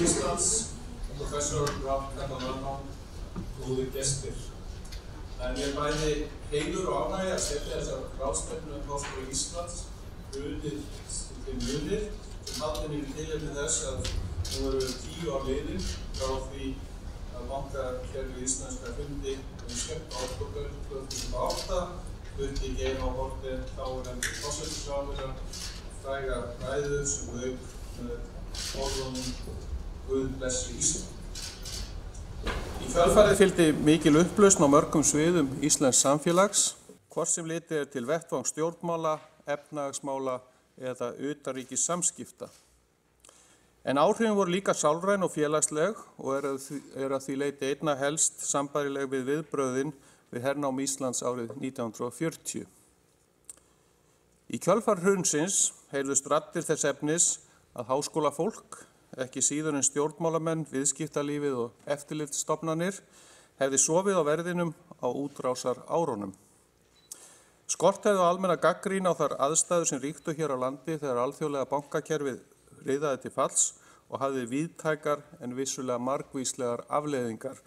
Íslands, prófessor Catalano, góðir gestir. En ég bæði heiður og ánægja að setja þessar ráðstefnu Háskóla Íslands, Hrunið til munið, sem haldin í tilefni þess að nú eru 10 ár liðin frá því að bankakerfi íslenska fundi 7. október 2008 flutti Jón Atli Benediktsson forsetaráðherra fræga ræðu sem lauk með orðunum Guð blessi Ísland. Í kjölfarið fylgdi mikil upplausn á mörgum sviðum íslensks samfélags, hvort sem litið til vettvangs stjórnmála, efnahagsmála eða utanríkis samskipta. En áhrifin voru líka sálræn og félagsleg og að því leyti einna helst sambærileg við viðbrögðin við hernám Íslands árið 1940. Í kjölfar hrunsins heyrðust raddir þess efnis að háskólafólk, ekki síður en stjórnmálamenn, viðskiptalífið og eftirlitsstofnanir, hefði sofið á verðinum á útrásar árunum. Skort hefði almenna gagnrýni á þær aðstæður sem ríktu hér á landi þegar alþjóðlega bankakerfið riðaði til falls og hafði víðtækar en vissulega margvíslegar afleiðingar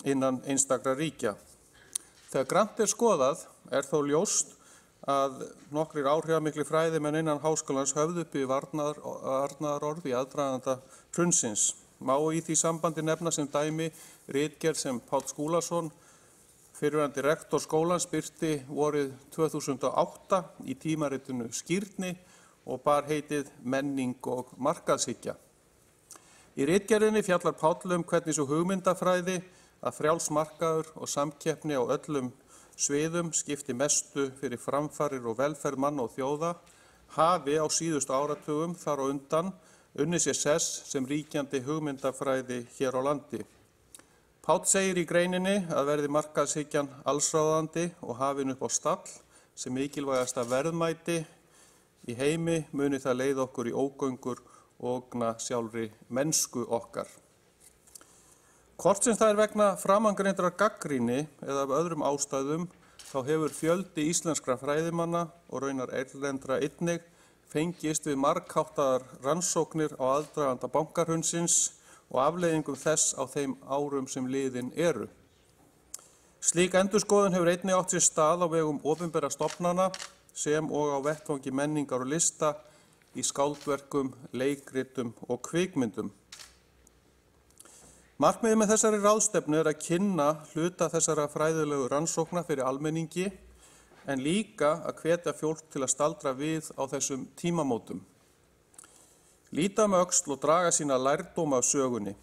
innan einstakra ríkja. Þegar grannt skoðað þó ljóst að nokkrir áhrifamiklir fræðimenn innan háskólans höfðu uppi varnaðarorð í aðdraganda hrunsins. Má í því sambandi nefna sem dæmi ritgerð sem Páll Skúlason, fyrrverandi rektor skólans, birti vorið 2008 í tímaritinu Skírni og bar heitið Menning og markaðshyggja. Í ritgerðinni fjallar Páll hvernig sú hugmyndafræði að frjáls markaður og samkeppni á öllum sviðum skipti mestu fyrir framfarir og velferð manna og þjóða hafi á síðustu áratugum þar á undan unnið sér sess sem ríkjandi hugmyndafræði hér á landi. Páll segir í greininni að verði markaðshyggjan allsráðandi og hafin upp á stall sem mikilvægasta verðmæti í heimi muni það leiða okkur í ógöngur og ógna sjálfri mennsku okkar. Hvort sem það vegna framangreindrar gagnrýni eða af öðrum ástæðum, þá hefur fjöldi íslenskra fræðimanna og raunar erlendra einnig fengist við margháttaðar rannsóknir á aðdraganda bankahrunsins og afleiðingum þess á þeim árum sem liðin eru. Slík endurskoðun hefur einnig átt sér stað á vegum opinberra stofnana sem og á vettvangi menningar og lista í skáldverkum, leikritum og kvikmyndum. Markmiðið með þessari ráðstefnu að kynna hluta þessara fræðilegu rannsókna fyrir almenningi en líka að hvetja fólk til að staldra við á þessum tímamótum. Líta öxl og draga sína lærdóma af sögunni.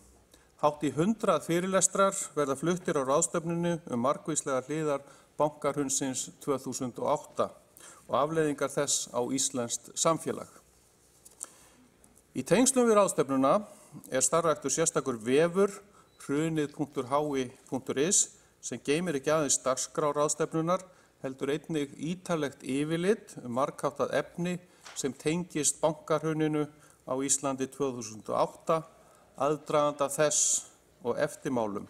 Hátt í 100 fyrirlestrar verða fluttir á ráðstefnunni margvíslegar hliðar bankahrunsins 2008 og afleiðingar þess á íslenskt samfélag. Í tengslum við ráðstefnuna starfræktur sérstakur vefur hrunið.hi.is sem geymir ekki aðeins dagskrá ráðstefnunar heldur einnig ítarlegt yfirlit margháttað efni sem tengist bankahruninu á Íslandi 2008, aðdraganda þess og eftirmálum,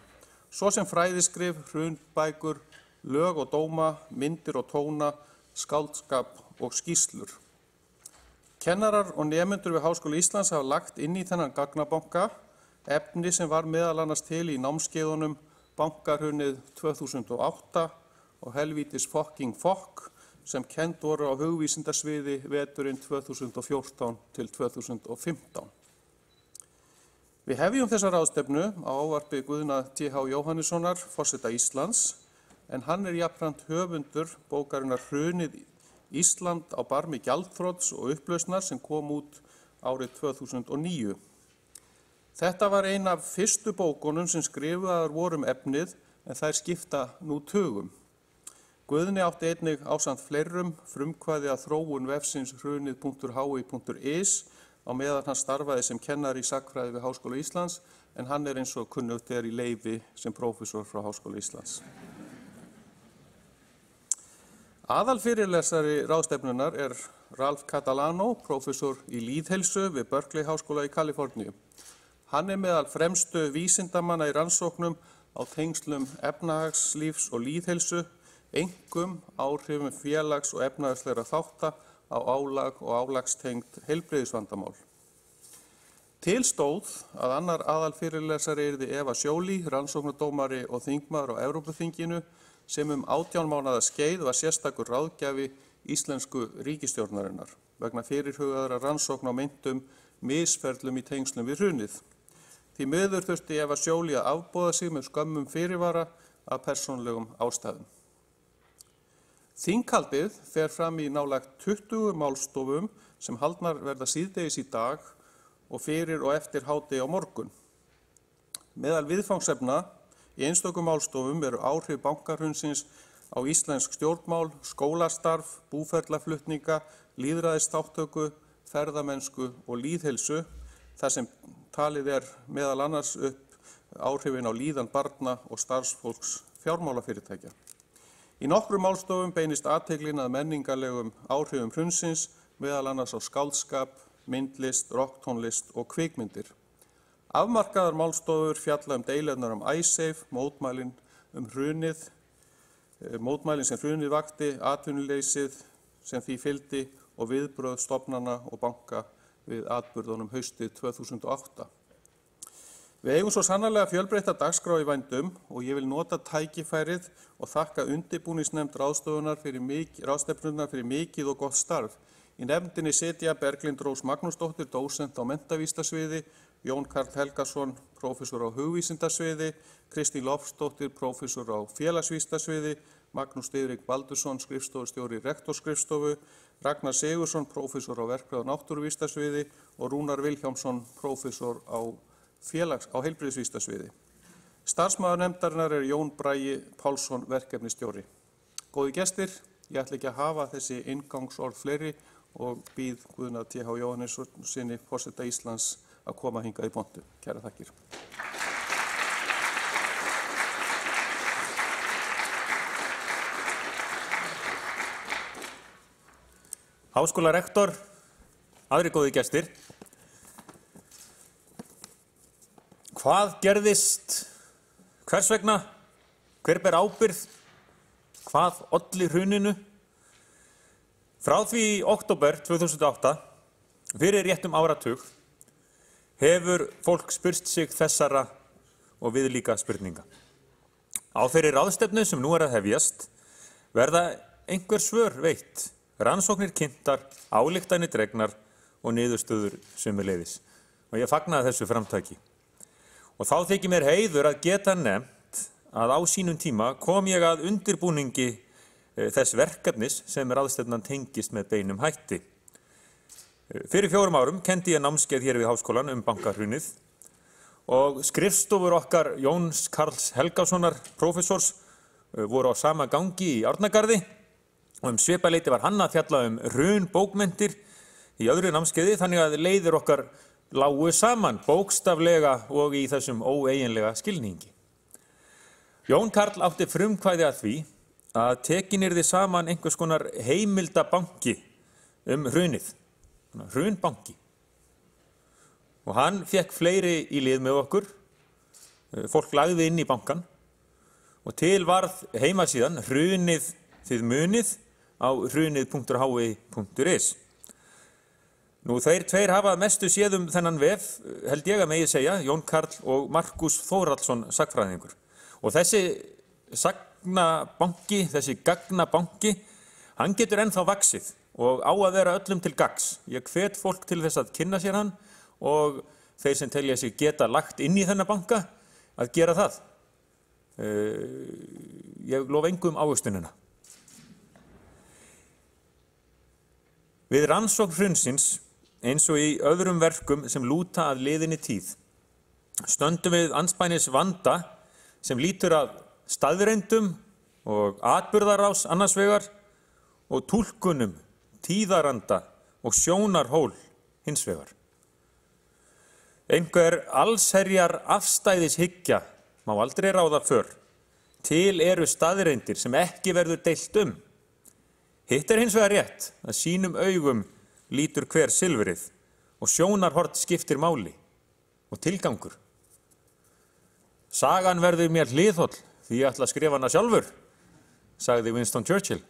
svo sem fræðiskrif, hrunbækur, lög og dóma, myndir og tóna, skáldskap og skýrslur. Kennarar og nemendur við Háskóla Íslands hafa lagt inn í þennan gagnabanka efni sem var meðal annars til í námskeiðunum Bankahrunið 2008 og Helvítis fucking fokk sem kennd voru á hugvísindasviði veturinn 2014 til 2015. Við hefjum þessa ráðstefnu á ávarpi Guðna Jóhannessonar, forseta Íslands, en hann jafnframt höfundur bókarinnar Hrunið Ísland á barmi gjaldþrots og upplausnar sem kom út árið 2009. Þetta var ein af fyrstu bókunum sem skrifaðar voru efnið en þær skipta nú tugum. Guðni átti einnig ásamt fleirum frumkvæði að þróun vefsins hrunið.hi.is á meðan hann starfaði sem kennari í sagnfræði við Háskóla Íslands en hann eins og kunnugt í leyfi sem prófessor frá Háskóla Íslands. Aðalfyrirlesari ráðstefnunar Ralph Catalano, prófessor í lýðheilsu við Berkeley-háskóla í Kaliforníu. Hann meðal fremstu vísindamanna í rannsóknum á tengslum efnahagslífs og lýðheilsu, einkum áhrifum félags- og efnahagslegra þátta á álag og álagstengt heilbrigðisvandamál. Til stóð að annar aðalfyrirlesari yrði Eva Joly, rannsóknardómari og þingmaður á Evrópuþinginu, sem 18 mánaða skeið var sérstakur ráðgjafi íslensku ríkisstjórnarinnar vegna fyrirhugaðra rannsókn á meintum misferlum í tengslum við hrunið. Því miður þurfti Eva Joly að afboða sig með skömmum fyrirvara af persónulegum ástæðum. Þinghaldið fer fram í nálægt 20 málstofum sem haldnar verða síðdegis í dag og fyrir og eftir hádegi á morgun. Meðal viðfangsefna í einstökum málstofum eru áhrif bankahrunsins á íslensk stjórnmál, skólastarf, búferlaflutninga, lýðræðisþátttöku, ferðamennsku og lýðheilsu, þar sem talið meðal annars upp áhrifin á líðan barna og starfsfólks fjármálafyrirtækja. Í nokkrum málstofum beinist athyglin að menningarlegum áhrifum hrunsins, meðal annars á skáldskap, myndlist, rokktónlist og kvikmyndir. Afmarkaðar málstofur fjalla deilurnar Icesave, mótmælin hrunið, mótmælin sem hrunið vakti, atvinnuleysið sem því fylgdi og viðbrögð stofnana og banka við atburðunum haustið 2008. Við eigum svo sannarlega fjölbreytta dagskrá í vændum og ég vil nota tækifærið og þakka undirbúningsnefnd ráðstefnunnar fyrir mikið og gott starf. Í nefndinni sitja Berglind Rós Magnúsdóttir, dósent á menntavísindasviði, Jón Karl Helgason, prófessor á hugvísindasviði, Kristín Loftsdóttir, prófessor á félagsvísindasviði, Magnús Diðrik Baldursson, skrifstofustjóri rektorskrifstofu, Ragnar Sigurðsson, prófessor á verkfræði- og náttúruvísindasviði og Rúnar Vilhjálmsson, prófessor á heilbrigðisvísindasviði. Starfsmaður nefndarinnar Jón Bragi Pálsson, verkefnisstjóri. Góðir gestir, ég ætla ekki að hafa þessi inngangsorð fleiri og býð Guðna Jóhannessonar, forseta Íslands, að koma hingað í pontu. Kæra þakkir. Háskólarektor, aðrir góðir gestir. Hvað gerðist? Hvers vegna? Hver ber ábyrgð? Hvað olli hruninu? Frá því í október 2008, fyrir réttum áratug, hefur fólk spurst sig þessara og viðlíka spurninga. Á þeirri ráðstefnu sem nú að hefjast verða einhver svör veitt, rannsóknir kynntar, ályktanir dregnar og niðurstöður sömuleiðis. Og ég fagnaði þessu framtaki. Og þá þykir mér heiður að geta nefnt að á sínum tíma kom ég að undirbúningi þess verkefnis sem ráðstefnan tengist með beinum hætti. Fyrir 4 árum kenndi ég námskeið hér við Háskólan bankahrunið og skrifstofur okkar Jóns Karls Helgasonar, prófessors, voru á sama gangi í Árnagarði og svipað leyti var hann að fjalla hrun bókmenntir í öðru námskeiði, þannig að leiðir okkar lágu saman bókstaflega og í þessum óeiginlega skilningi. Jón Karl átti frumkvæði að því að tekin yrði saman einhvers konar heimildabanki hrunið, hrunbanki. Og hann fékk fleiri í lið með okkur, fólk lagði inn í bankan og til varð heimasíðan Hrunið þið munið á hrunið.hi.is. Nú þeir tveir hafa mestu séð þennan vef, held ég að megi segja, Jón Karl og Markus Þórhallsson sagnfræðingur. Og þessi sagnabanki, þessi gagnabanki, hann getur ennþá vaxið og á að vera öllum til gagns. Ég hvet fólk til þess að kynna sér hann og þeir sem telja sig geta lagt inn í þennan banka að gera það. Ég lofa engum ávöxtunina. Við rannsókn hrunsins, eins og í öðrum verkum sem lúta að liðinni tíð, stöndum við andspænis vanda sem lítur að staðreyndum og atburðarás annars vegar og túlkunum, tíðaranda og sjónarhól hins vegar. Einhver allsherjar afstæðishyggja má aldrei ráða för. Til eru staðreyndir sem ekki verður deilt Hitt hins vegar rétt að sínum augum lítur hver silfrið og sjónarhorn skiptir máli og tilgangur. Sagan verður mér hliðholl því ég ætla að skrifa hana sjálfur, sagði Winston Churchill.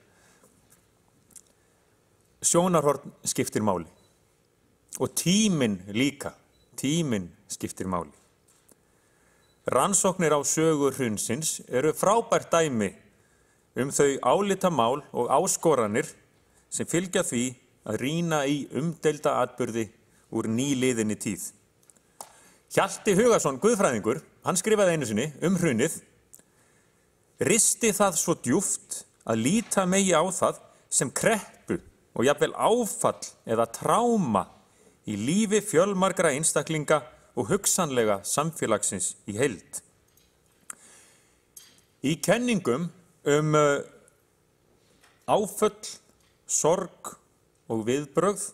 Sjónarhorn skiptir máli og tíminn líka. tíminn skiptir máli. Rannsóknir á sögu hrunsins eru frábært dæmi þau álitamál og áskoranir sem fylgja því að rýna í umdeilda atburði úr nýliðinni tíð. Hjalti Hugason, guðfræðingur, hann skrifaði einu sinni hrunið: risti það svo djúpt að líta megi á það sem kreppu og jafnvel áfall eða tráma í lífi fjölmargra einstaklinga og hugsanlega samfélagsins í heild. Í kenningum áföll, sorg og viðbrögð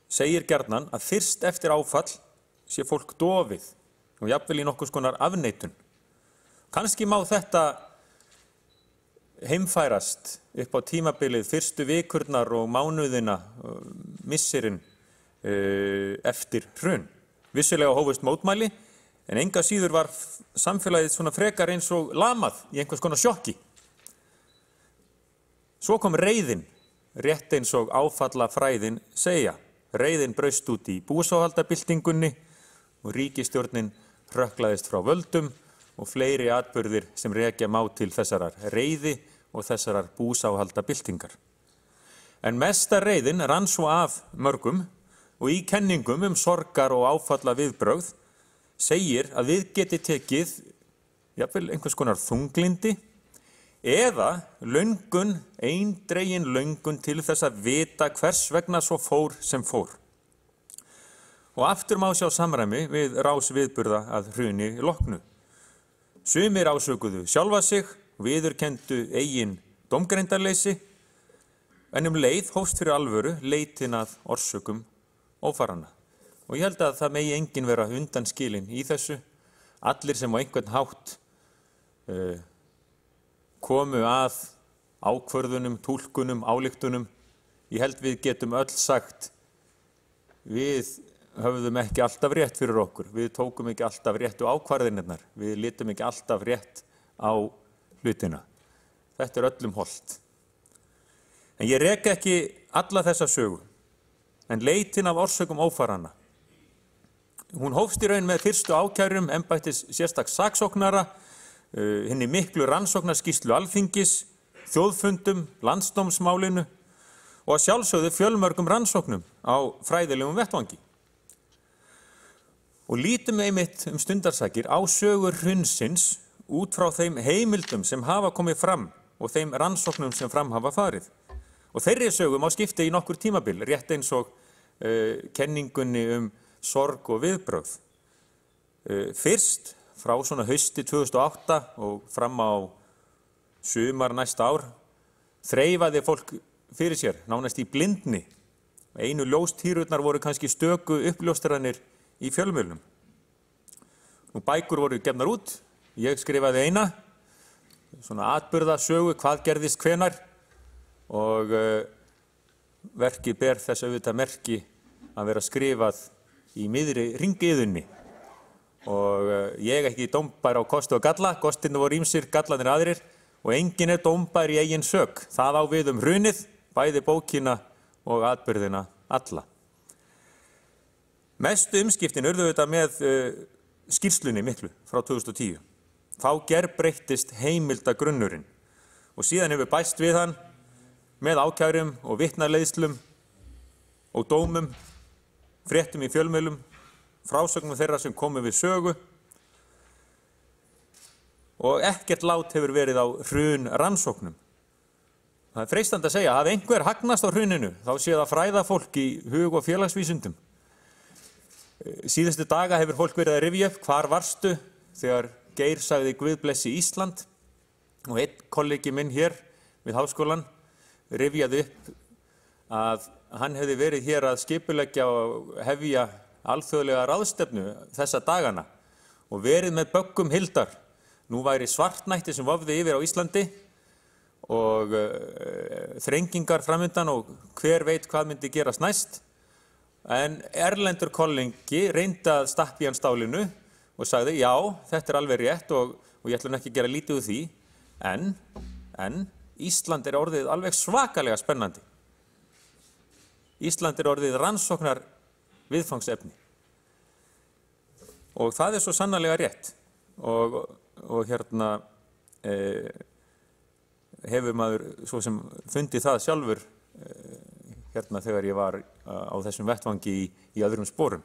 segir gjarnan að fyrst eftir áfall sé fólk dofið og jafnvel í nokkurs konar afneitun. Kannski má þetta heimfærast upp á tímabilið fyrstu vikurnar og mánuðina, misserinn eftir hrun. Vissulega hófust mótmæli, en enga síður var samfélagið svona frekar eins og lamað í einhvers konar sjokki. Svo kom reiðin, rétt eins og áfallafræðin segja. Reiðin braust út í búsáhaldabyltingunni og ríkisstjórnin hrökklaðist frá völdum og fleiri atburðir sem rekja má til þessarar reiði og þessarar búsáhaldabyltingar. En mesta reiðin rann svo af mörgum og í kenningum sorgar og áfalla viðbrögð segir að við geti tekið jafnvel einhvers konar þunglindi eða löngun, eindregin löngun til þess að vita hvers vegna svo fór sem fór. Og aftur má sjá samræmi við rás viðburða að hruni loknu. Sumir ásökuðu sjálfa sig, viðurkenndu eigin dómgreindarleysi, en leið hófst fyrir alvöru leitin að orsökum ófaranna. Og ég held að það megi enginn vera undanskilinn í þessu. Allir sem á einhvern hátt komu að ákvörðunum, túlkunum, ályktunum. Ég held við getum öll sagt, við höfðum ekki alltaf rétt fyrir okkur. Við tókum ekki alltaf réttu ákvarðinirnar. Við litum ekki alltaf rétt á hlutina. Þetta öllum hollt. En ég rek ekki alla þessa sögu. En leitin af orsökum ófaranna. Hún hófst í raun með fyrstu ákærum embættis sérstaks saksóknara, hinni miklu rannsóknarskýrslu Alþingis, þjóðfundum, landsdómsmálinu og að sjálfsögðu fjölmörgum rannsóknum á fræðilegum vettvangi. Og lítum einmitt stundarsakir á sögur hrunsins út frá þeim heimildum sem hafa komið fram og þeim rannsóknum sem fram hafa farið. Og þeirri sögu má skipta í nokkur tímabil, rétt eins og kenningunni sorg og viðbrögð. Fyrst frá svona hausti 2008 og fram á sumar næsta ár þreifaði fólk fyrir sér, nánast í blindni. Einu ljóstýrurnar voru kannski stöku uppljóstranir í fjölmiðlum. Nú bækur voru gefnar út, ég skrifaði eina, svona atburðasögu, hvað gerðist hvenær, og verkið ber þess auðvitað merki að vera skrifað í miðri hringiðunni. Og ég ekki dómbær á kosti og galla, kostirnir voru ýmsir, gallarnir aðrir, og enginn dómbær í eigin sök. Það á við hrunið, bæði bókina og atburðina alla. Mestu umskiptin urðu þetta með skýrslunni miklu frá 2010. Þá gerbreyttist heimildagrunnurinn og síðan hefur bæst við hann með ákærum og vitnaleiðslum og dómum, fréttum í fjölmiðlum, frásögnum þeirra sem komu við sögu og ekkert lát hefur verið á hrun rannsóknum. Það freistandi að segja, hafi einhver hagnast á hruninu, þá sé það fræða fólk í hug- og félagsvísindum. Síðustu daga hefur fólk verið að rifja upp hvar varstu þegar Geir sagði Guð blessi Ísland og einn kollegi minn hér við Háskólann rifjaði upp að hann hefði verið hér að skipuleggja og hefja alþjóðlega ráðstefnu þessa dagana og verið með böggum hildar. Nú væri svartnætti sem vofði yfir á Íslandi og þrengingar framundan og hver veit hvað myndi gerast næst. En erlendur kollengi reyndi að stappa í hann stálinu og sagði já, þetta alveg rétt og ég ætlum ekki að gera lítið úr því, en Ísland orðið alveg svakalega spennandi. Ísland orðið rannsóknar viðfangsefni. Og það svo sannarlega rétt. Og hérna hefur maður svo sem fundið það sjálfur hérna þegar ég var á þessum vettvangi í öðrum sporum.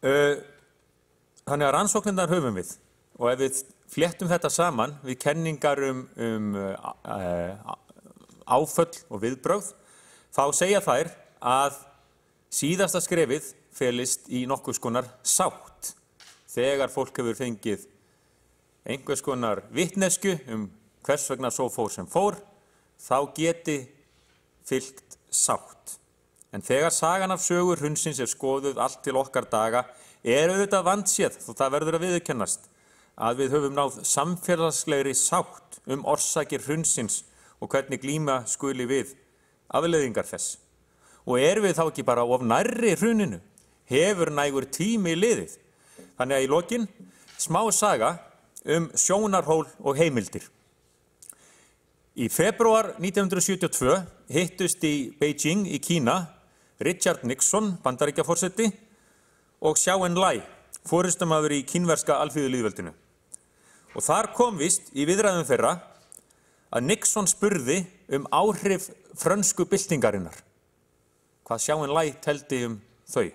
Þannig að rannsóknirnar höfum við, og ef við fléttum þetta saman við kenningar áföll og viðbrögð, þá segja þær að síðasta skrefið felist í nokkurs konar sátt. Þegar fólk hefur fengið einhvers konar vitneskju hvers vegna svo fór sem fór, þá geti fylgt sátt. En þegar sagan af sögu hrunsins skoðuð allt til okkar daga, auðvitað vandséð, þó það verður að viðurkennast, að við höfum náð samfélagslegri sátt orsakir hrunsins og hvernig glíma skuli við afleiðingar þess. Og við þá ekki bara of nærri hruninu? Hefur nægur tími liðið? Þannig að í lokin, smá saga sjónarhól og heimildir. Í febrúar 1972 hittust í Beijing í Kína Richard Nixon, Bandaríkjaforseti, og Zhou Enlai, forystamaður í kínverska alþýðulýðveldinu. Og þar kom víst í viðræðum þeirra að Nixon spurði áhrif frönsku byltingarinnar. Hvað Zhou Enlai teldi þau.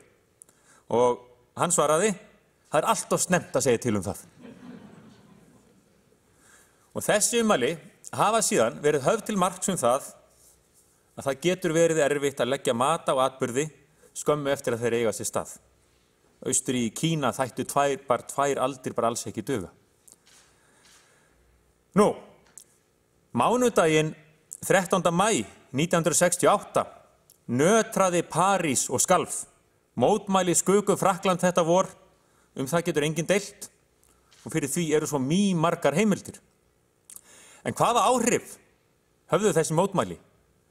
Og hann svaraði, það allt of snemmt að segja til það. Og þessi ummæli hafa síðan verið höfð til marks það að það getur verið erfitt að leggja mat á atburði skömmu eftir að þeir eiga sér stað. Austri í Kína þættu tvær aldir bara alls ekki duga. Nú, mánudaginn 13. maí 1968 nötraði París og skalf. Mótmæli skugu Frakkland þetta vor, það getur enginn deilt, og fyrir því eru svo margar heimildir. En hvaða áhrif höfðu þessi mótmæli?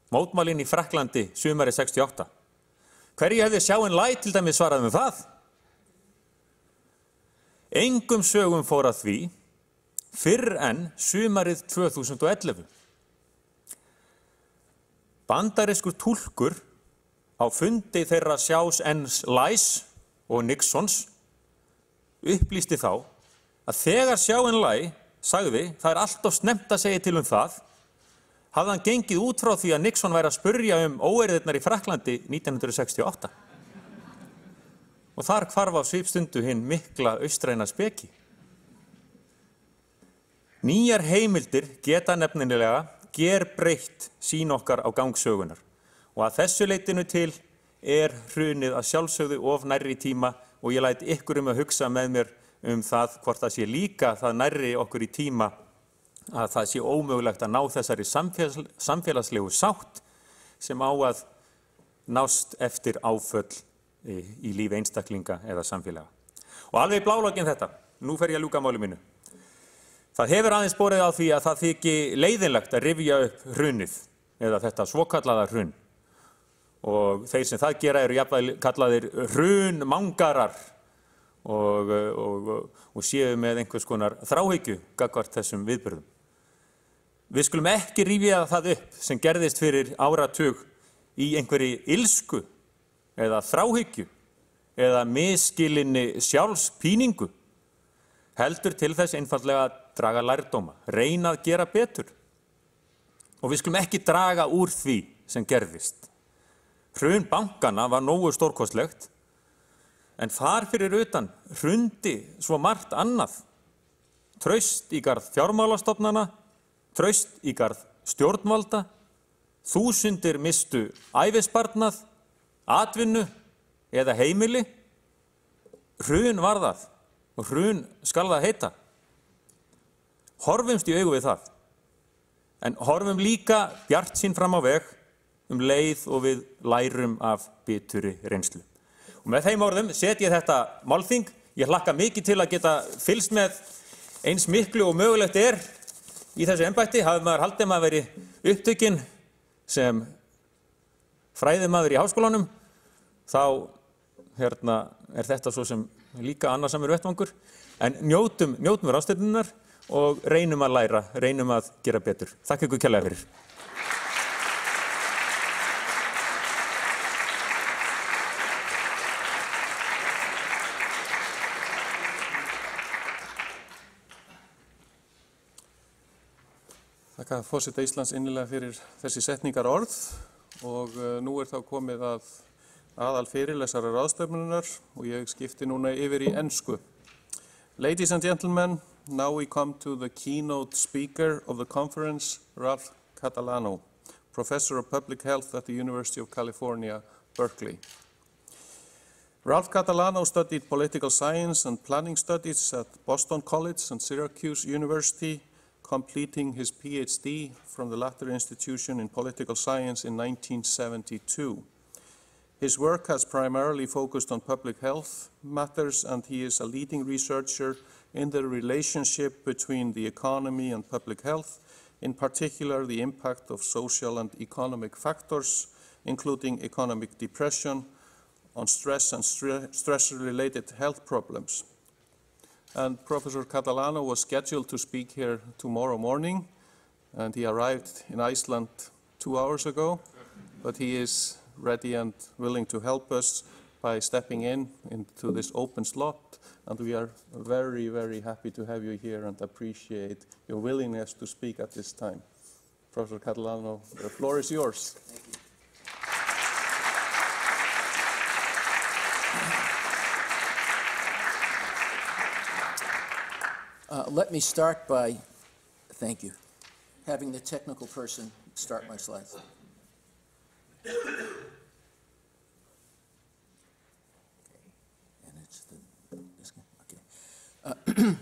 Mótmælin í Frakklandi sumarið 68. Hverju hefði Zhou Enlai til dæmis svarað það? Engum sögum fór að því fyrr en sumarið 2011. Bandarískur túlkur á fundi þeirra Zhou Enlais og Nixons upplýsti þá að þegar Zhou Enlai sagði, það allt of snemmt að segja til það, hafði hann gengið út frá því að Nixon væri að spurja óeirðirnar í Frakklandi 1968. Og þar hvarf á svipstundu hinn mikla austræna speki. Nýjar heimildir geta nefnilega gerbreytt sýn okkar á gangsögunar. Og að þessu leitinu til hrunið að sjálfsögðu of nærri tíma og ég læt ykkur að hugsa með mér það hvort það sé líka það nærri okkur í tíma að það sé ómögulegt að ná þessari samfélagslegu sátt sem á að nást eftir áföll í lífi einstaklinga eða samfélaga. Og alveg bláloginn þetta, nú fer ég að ljúka máli mínu. Það hefur aðeins borið á því að það þyki leiðinlegt að rifja upp hrunið eða þetta svokallaða hrun. Og þeir sem það gera eru jafnvel kallaðir hrunmangarar og séu með einhvers konar þráhyggju gagnvart þessum viðburðum. Við skulum ekki rifja það upp sem gerðist fyrir áratug í einhverri ilsku eða þráhyggju eða misskilinni sjálfspíningu. Heldur til þess einfaldlega að draga lærdóma, reyna að gera betur. Og við skulum ekki draga úr því sem gerðist. Hrun bankanna var nógu stórkostlegt, en þar fyrir utan hrundi svo margt annað. Traust í garð fjármálastofnana, traust í garð stjórnvalda, þúsundir mistu ævisparnað, atvinnu eða heimili. Hrun var það og hrun skal það heita. Horfumst í augu við það, en horfum líka bjartsýn fram á veg leið og við lærum af bituri reynslu. Og með þeim orðum set ég þetta málþing. Ég hlakka mikið til að geta fylgst með eins miklu og mögulegt í þessu embætti. Hafi maður haldið maður verið upptökin sem fræðimaður í Háskólanum, þá þetta svo sem líka annarsamur vettvangur. En njótum ráðstefnunnar og reynum að læra, reynum að gera betur. Þakka ykkur kærlega fyrir. þakka forseta Íslands innilega fyrir þessi setningar orð og nú þá komið að Aðalfyrirlesari ráðstefnunar og ég skipti núna yfir í ensku. Ladies and gentlemen, now we come to the keynote speaker of the conference, Ralph Catalano, professor of public health at the University of California, Berkeley. Ralph Catalano studied political science and planning studies at Boston College and Syracuse University, completing his PhD from the latter institution in political science in 1972. His work has primarily focused on public health matters, and he is a leading researcher in the relationship between the economy and public health, in particular the impact of social and economic factors, including economic depression, on stress and stress-related health problems. And Professor Catalano was scheduled to speak here tomorrow morning, and he arrived in Iceland 2 hours ago, but he is ready and willing to help us by stepping into this open slot, and we are very, very happy to have you here and appreciate your willingness to speak at this time. Professor Catalano, the floor is yours. Thank you. Let me start by, thank you, having the technical person start my slides.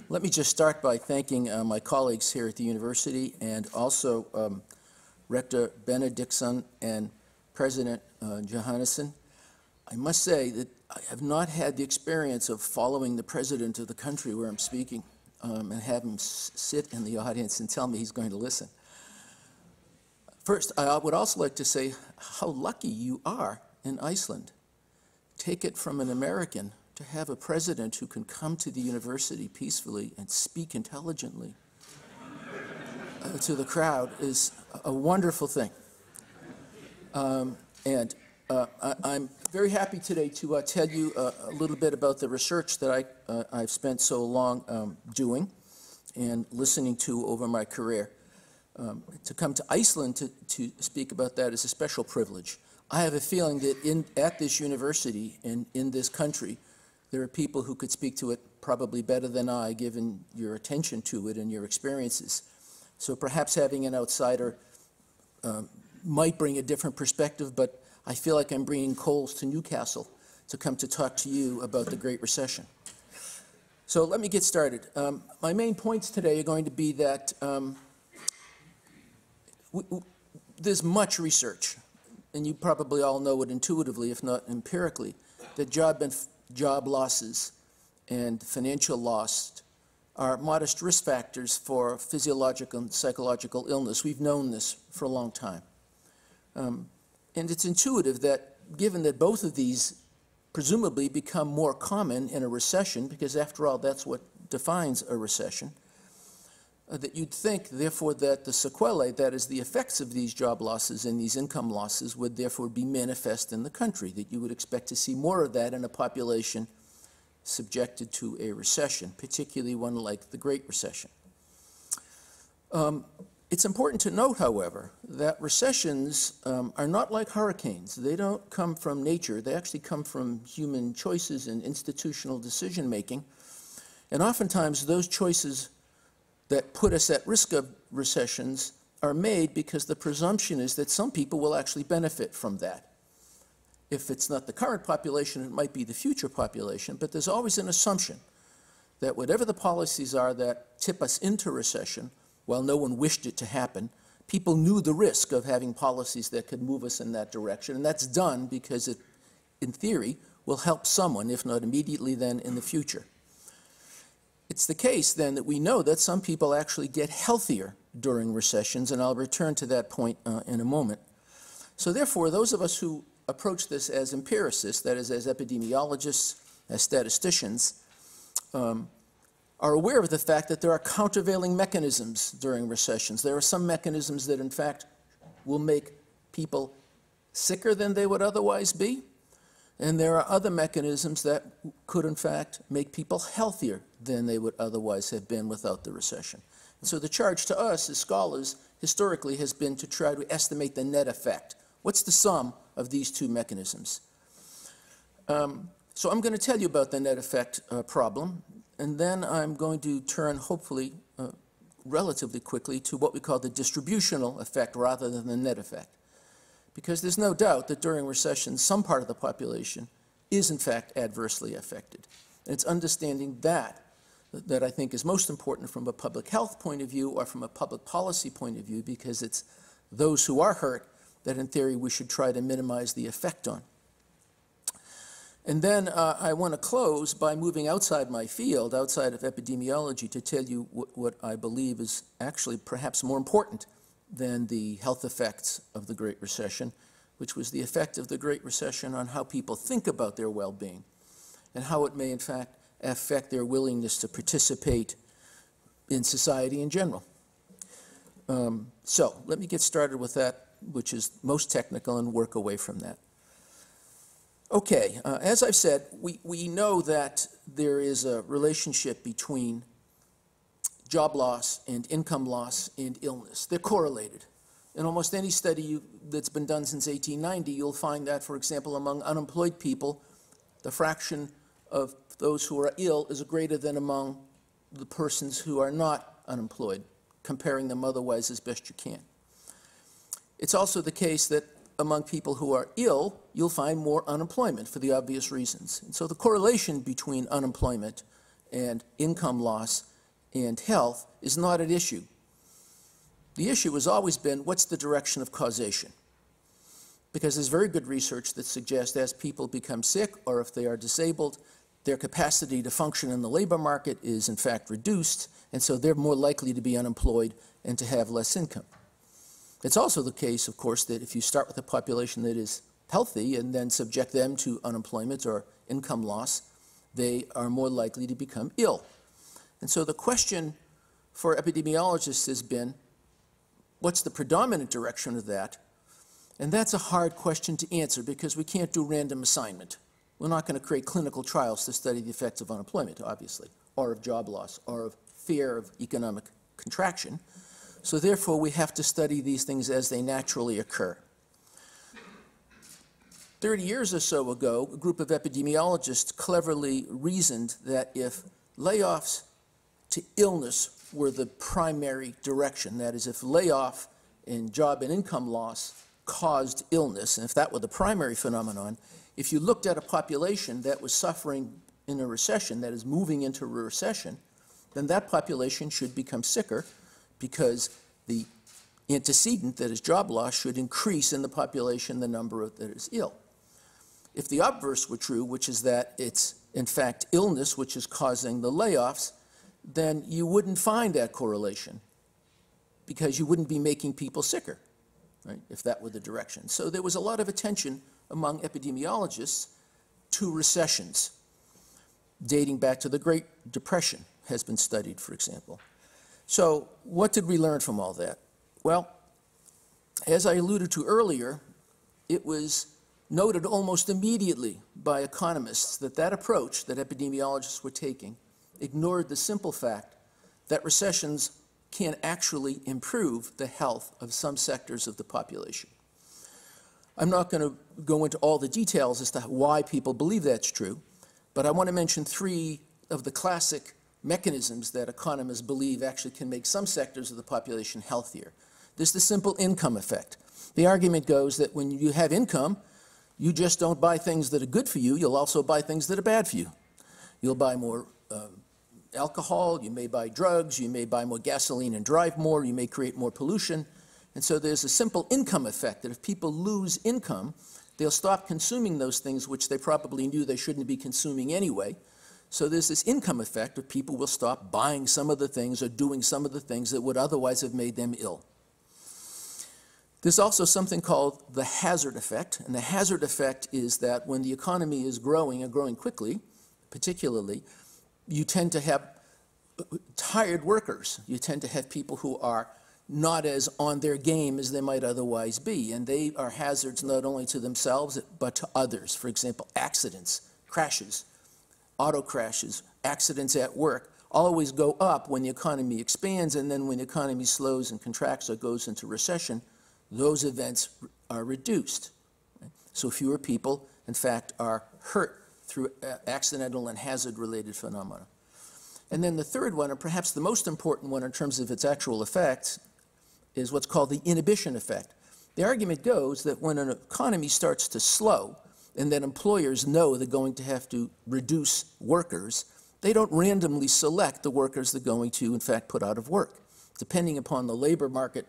Let me just start by thanking my colleagues here at the university and also Rector Benediktsson and President Jóhannessonar. I must say that I have not had the experience of following the president of the country where I'm speaking and have him sit in the audience and tell me he's going to listen. First, I would also like to say how lucky you are in Iceland. Take it from an American to have a president who can come to the university peacefully and speak intelligently to the crowd is a wonderful thing. I'm very happy today to tell you a little bit about the research that I've spent so long doing and listening to over my career. To come to Iceland to speak about that is a special privilege. I have a feeling that at this university and in this country, there are people who could speak to it probably better than I, given your attention to it and your experiences. So perhaps having an outsider might bring a different perspective, but I feel like I'm bringing coals to Newcastle to come to talk to you about the Great Recession. So let me get started. My main points today are going to be that there's much research, and you probably all know it intuitively, if not empirically, that job losses and financial loss are modest risk factors for physiological and psychological illness. We've known this for a long time. And it's intuitive that, given that both of these presumably become more common in a recession, because after all, that's what defines a recession, that you'd think, therefore, that the sequelae, that is, the effects of these job losses and these income losses, would therefore be manifest in the country, that you would expect to see more of that in a population subjected to a recession, particularly one like the Great Recession. It's important to note, however, that recessions are not like hurricanes. They don't come from nature. They actually come from human choices and institutional decision-making. And oftentimes, those choices that put us at risk of recessions are made because the presumption is that some people will actually benefit from that. If it's not the current population, it might be the future population, but there's always an assumption that whatever the policies are that tip us into recession, while no one wished it to happen, people knew the risk of having policies that could move us in that direction, and that's done because it, in theory, will help someone, if not immediately, then in the future. It's the case, then, that we know that some people actually get healthier during recessions, and I'll return to that point in a moment. So therefore, those of us who approach this as empiricists, that is, as epidemiologists, as statisticians, are aware of the fact that there are countervailing mechanisms during recessions. There are some mechanisms that, in fact, will make people sicker than they would otherwise be, and there are other mechanisms that could, in fact, make people healthier than they would otherwise have been without the recession. And so the charge to us as scholars historically has been to try to estimate the net effect. What's the sum of these two mechanisms? So I'm going to tell you about the net effect problem, and then I'm going to turn, hopefully, relatively quickly to what we call the distributional effect rather than the net effect. Because there's no doubt that during recession, some part of the population is in fact adversely affected. And it's understanding that I think is most important from a public health point of view or from a public policy point of view, because it's those who are hurt that in theory we should try to minimize the effect on. And then I want to close by moving outside my field, outside of epidemiology, to tell you what I believe is actually perhaps more important than the health effects of the Great Recession, which was the effect of the Great Recession on how people think about their well-being and how it may in fact affect their willingness to participate in society in general. So let me get started with that, which is most technical, and work away from that. Okay, as I've said, we know that there is a relationship between job loss and income loss and illness. They're correlated. In almost any study that's been done since 1890, you'll find that, for example, among unemployed people, the fraction of those who are ill is greater than among the persons who are not unemployed, comparing them otherwise as best you can. It's also the case that among people who are ill, you'll find more unemployment for the obvious reasons. And so the correlation between unemployment and income loss and health is not at issue. The issue has always been, what's the direction of causation? Because there's very good research that suggests as people become sick or if they are disabled, their capacity to function in the labor market is in fact reduced, and so they're more likely to be unemployed and to have less income. It's also the case, of course, that if you start with a population that is healthy and then subject them to unemployment or income loss, they are more likely to become ill. And so the question for epidemiologists has been, what's the predominant direction of that? And that's a hard question to answer because we can't do random assignment. We're not going to create clinical trials to study the effects of unemployment, obviously, or of job loss, or of fear of economic contraction. So therefore, we have to study these things as they naturally occur. 30 years or so ago, a group of epidemiologists cleverly reasoned that if layoffs to illness were the primary direction, that is, if layoff and job and income loss caused illness, and if that were the primary phenomenon, if you looked at a population that was suffering in a recession, that is moving into a recession, then that population should become sicker, because the antecedent, that is job loss, should increase in the population the number that is ill. If the obverse were true, which is that it's in fact illness which is causing the layoffs, then you wouldn't find that correlation because you wouldn't be making people sicker, right, if that were the direction. So there was a lot of attention among epidemiologists to recessions, dating back to the Great Depression has been studied, for example. So what did we learn from all that? Well, as I alluded to earlier, it was noted almost immediately by economists that that approach that epidemiologists were taking ignored the simple fact that recessions can actually improve the health of some sectors of the population. I'm not going to go into all the details as to why people believe that's true, but I want to mention three of the classic mechanisms that economists believe actually can make some sectors of the population healthier. There's the simple income effect. The argument goes that when you have income, you just don't buy things that are good for you, you'll also buy things that are bad for you. You'll buy more alcohol, you may buy drugs, you may buy more gasoline and drive more, you may create more pollution. And so there's a simple income effect that if people lose income, they'll stop consuming those things which they probably knew they shouldn't be consuming anyway. So there's this income effect of people will stop buying some of the things or doing some of the things that would otherwise have made them ill. There's also something called the hazard effect, and the hazard effect is that when the economy is growing and growing quickly, particularly, you tend to have tired workers. You tend to have people who are not as on their game as they might otherwise be, and they are hazards not only to themselves but to others. For example, accidents, crashes, auto crashes, accidents at work, always go up when the economy expands, and then when the economy slows and contracts or goes into recession, those events are reduced. So fewer people, in fact, are hurt through accidental and hazard-related phenomena. And then the third one, and perhaps the most important one in terms of its actual effects, is what's called the inhibition effect. The argument goes that when an economy starts to slow, and that employers know they're going to have to reduce workers, they don't randomly select the workers they're going to, in fact, put out of work. Depending upon the labor market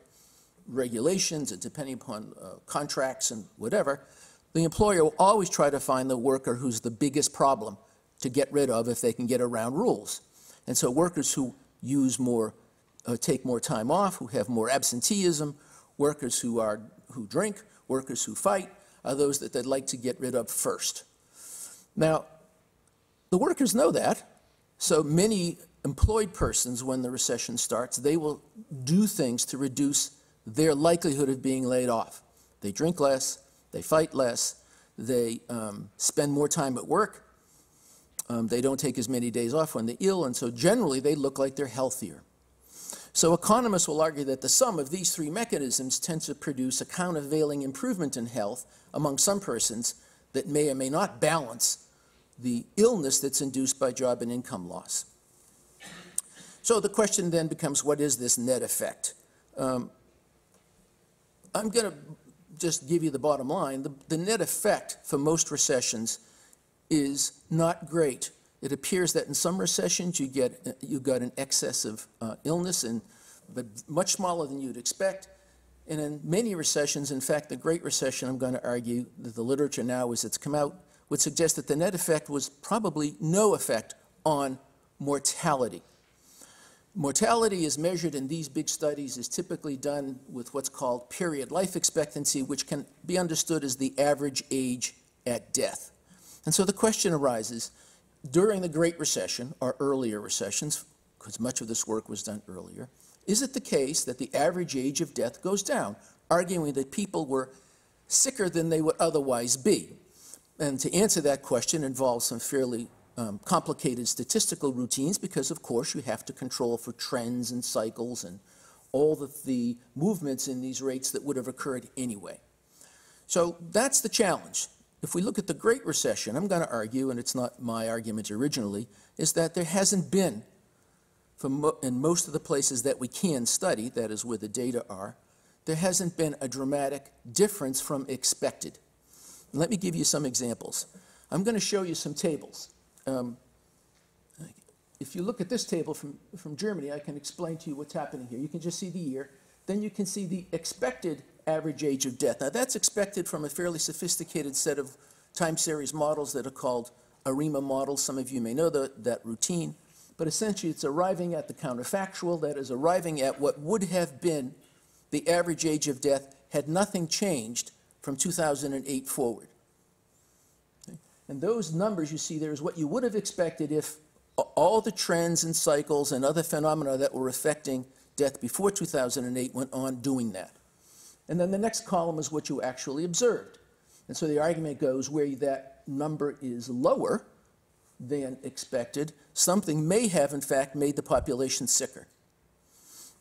regulations and depending upon contracts and whatever, the employer will always try to find the worker who's the biggest problem to get rid of if they can get around rules. And so workers who use more, take more time off, who have more absenteeism, workers who drink, workers who fight, are those that they'd like to get rid of first. Now, the workers know that, so many employed persons, when the recession starts, they will do things to reduce their likelihood of being laid off. They drink less, they fight less, they spend more time at work, they don't take as many days off when they're ill, and so generally they look like they're healthier. So economists will argue that the sum of these three mechanisms tends to produce a countervailing improvement in health among some persons that may or may not balance the illness that's induced by job and income loss. So the question then becomes, what is this net effect? I'm going to just give you the bottom line. The net effect for most recessions is not great. It appears that in some recessions you've got an excess of illness, but much smaller than you'd expect. And in many recessions, in fact, the Great Recession, I'm going to argue that the literature now as it's come out would suggest that the net effect was probably no effect on mortality. Mortality is measured in these big studies is typically done with what's called period life expectancy, which can be understood as the average age at death. And so the question arises, during the Great Recession, or earlier recessions, because much of this work was done earlier, is it the case that the average age of death goes down, arguing that people were sicker than they would otherwise be? And to answer that question involves some fairly complicated statistical routines because, of course, you have to control for trends and cycles and all the movements in these rates that would have occurred anyway. So that's the challenge. If we look at the Great Recession, I'm going to argue, and it's not my argument originally, is that there hasn't been, in most of the places that we can study, that is where the data are, there hasn't been a dramatic difference from expected. Let me give you some examples. I'm going to show you some tables. If you look at this table from Germany, I can explain to you what's happening here. You can just see the year. Then you can see the expected average age of death. Now, that's expected from a fairly sophisticated set of time series models that are called ARIMA models. Some of you may know that routine. But essentially, it's arriving at the counterfactual, that is, arriving at what would have been the average age of death had nothing changed from 2008 forward. Okay? And those numbers you see there is what you would have expected if all the trends and cycles and other phenomena that were affecting death before 2008 went on doing that. And then the next column is what you actually observed. And so the argument goes where that number is lower than expected, something may have, in fact, made the population sicker.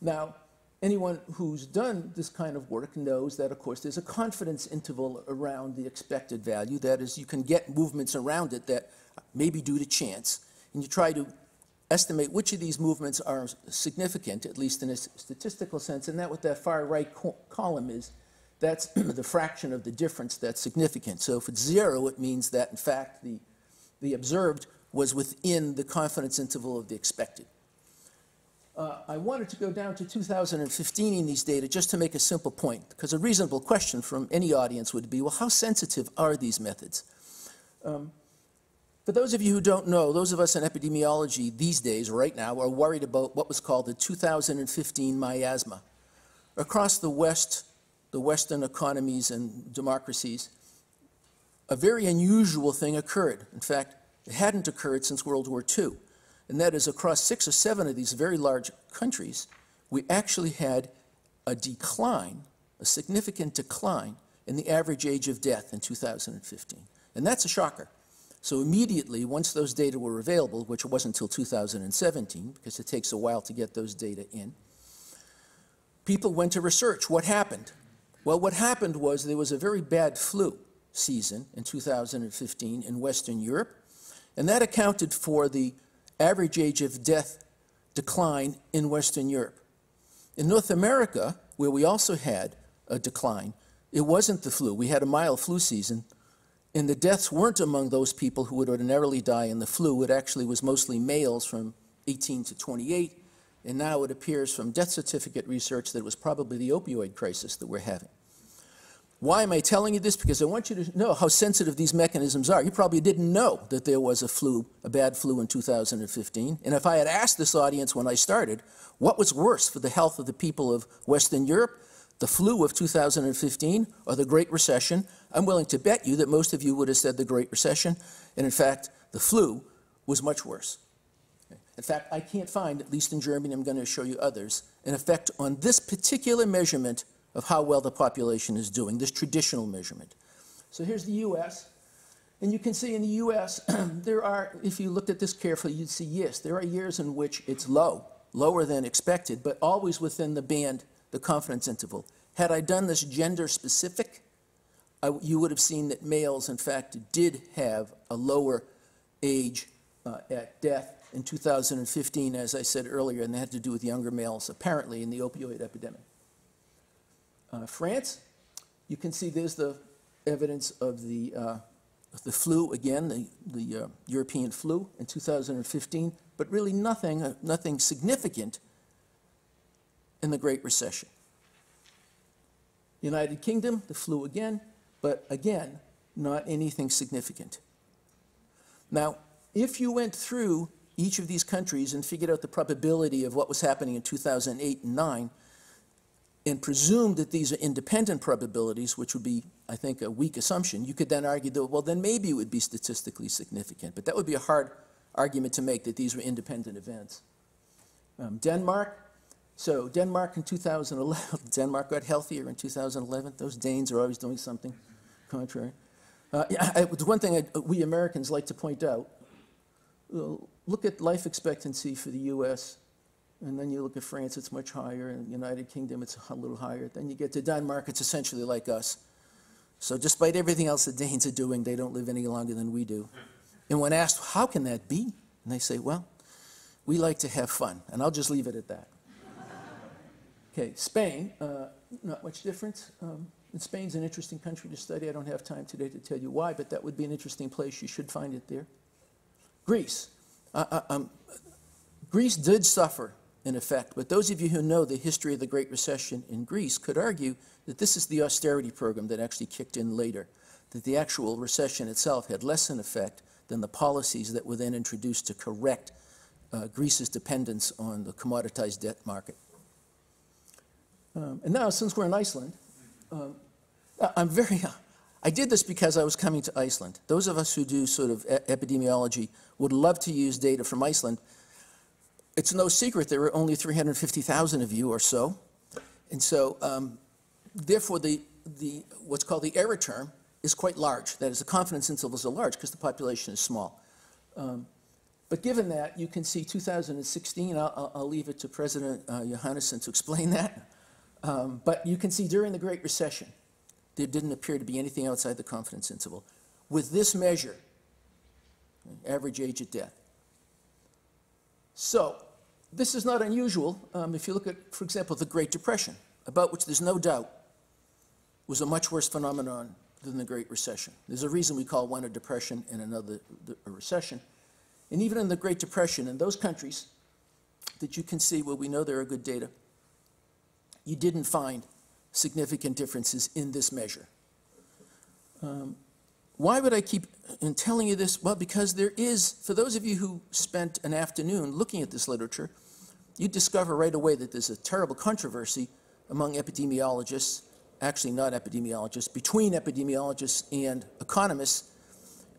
Now, anyone who's done this kind of work knows that, of course, there's a confidence interval around the expected value. That is, you can get movements around it that may be due to chance, and you try to estimate which of these movements are significant, at least in a statistical sense, and that what that far right column is, that's the fraction of the difference that's significant. So if it's 0, it means that, in fact, the observed was within the confidence interval of the expected. I wanted to go down to 2015 in these data just to make a simple point, because a reasonable question from any audience would be, well, how sensitive are these methods? For those of you who don't know, those of us in epidemiology these days, right now, are worried about what was called the 2015 miasma. Across the West, the Western economies and democracies, a very unusual thing occurred. In fact, it hadn't occurred since World War II. And that is, across 6 or 7 of these very large countries, we actually had a decline, a significant decline, in the average age of death in 2015. And that's a shocker. So immediately, once those data were available, which wasn't until 2017, because it takes a while to get those data in, people went to research what happened. Well, what happened was there was a very bad flu season in 2015 in Western Europe, and that accounted for the average age of death decline in Western Europe. In North America, where we also had a decline, it wasn't the flu. We had a mild flu season, and the deaths weren't among those people who would ordinarily die in the flu. It actually was mostly males from 18 to 28, and now it appears from death certificate research that it was probably the opioid crisis that we're having. Why am I telling you this? Because I want you to know how sensitive these mechanisms are. You probably didn't know that there was a bad flu in 2015. And if I had asked this audience when I started, what was worse for the health of the people of Western Europe, the flu of 2015 or the Great Recession, I'm willing to bet you that most of you would have said the Great Recession. And in fact, the flu was much worse. In fact, I can't find, at least in Germany, I'm going to show you others, an effect on this particular measurement of how well the population is doing, this traditional measurement. So here's the US, and you can see in the US, there are, if you looked at this carefully, you'd see, yes, there are years in which it's low, lower than expected, but always within the band, the confidence interval. Had I done this gender specific, you would have seen that males, in fact, did have a lower age at death in 2015, as I said earlier, and that had to do with younger males, apparently, in the opioid epidemic. France, you can see there's the evidence of the flu again, the European flu in 2015, but really nothing significant in the Great Recession. United Kingdom, the flu again, but again, not anything significant. Now, if you went through each of these countries and figured out the probability of what was happening in 2008 and 9, and presumed that these are independent probabilities, which would be, I think, a weak assumption, you could then argue that, well, then maybe it would be statistically significant. But that would be a hard argument to make, that these were independent events. Denmark. So Denmark in 2011, Denmark got healthier in 2011. Those Danes are always doing something contrary. One thing we Americans like to point out, look at life expectancy for the US, and then you look at France, it's much higher, and the United Kingdom, it's a little higher. Then you get to Denmark, it's essentially like us. So despite everything else the Danes are doing, they don't live any longer than we do. And when asked, how can that be? And they say, well, we like to have fun, and I'll just leave it at that. Okay, Spain, not much difference. And Spain's an interesting country to study. I don't have time today to tell you why, but that would be an interesting place. You should find it there. Greece. Greece did suffer in effect, but those of you who know the history of the Great Recession in Greece could argue that this is the austerity program that actually kicked in later, that the actual recession itself had less an effect than the policies that were then introduced to correct Greece's dependence on the commoditized debt market. And now, since we're in Iceland, I did this because I was coming to Iceland. Those of us who do sort of epidemiology would love to use data from Iceland. It's no secret there are only 350,000 of you or so. And so, therefore, what's called the error term is quite large. That is, the confidence intervals are large because the population is small. But given that, you can see 2016, I'll leave it to President Jóhannessonar to explain that. But you can see during the Great Recession, there didn't appear to be anything outside the confidence interval. With this measure, average age at death. So, this is not unusual. If you look at, for example, the Great Depression, about which there's no doubt was a much worse phenomenon than the Great Recession. There's a reason we call one a depression and another a recession. And even in the Great Depression, in those countries that you can see where we know there are good data, you didn't find significant differences in this measure. Why would I keep telling you this? Well, because there is, for those of you who spent an afternoon looking at this literature, you discover right away that there's a terrible controversy among epidemiologists, actually not epidemiologists, between epidemiologists and economists,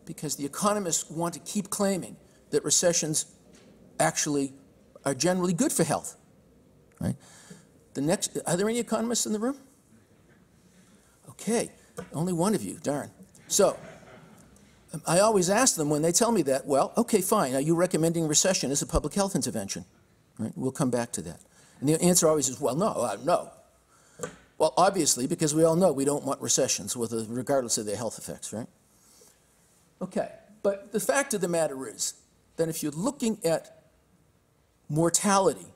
because the economists want to keep claiming that recessions actually are generally good for health, right? Are there any economists in the room? Okay, only one of you, darn. So, I always ask them when they tell me that, well, okay, fine, are you recommending recession as a public health intervention? Right? We'll come back to that. And the answer always is, well, no, no. Well, obviously, because we all know we don't want recessions, regardless of their health effects, right? Okay, but the fact of the matter is that if you're looking at mortality,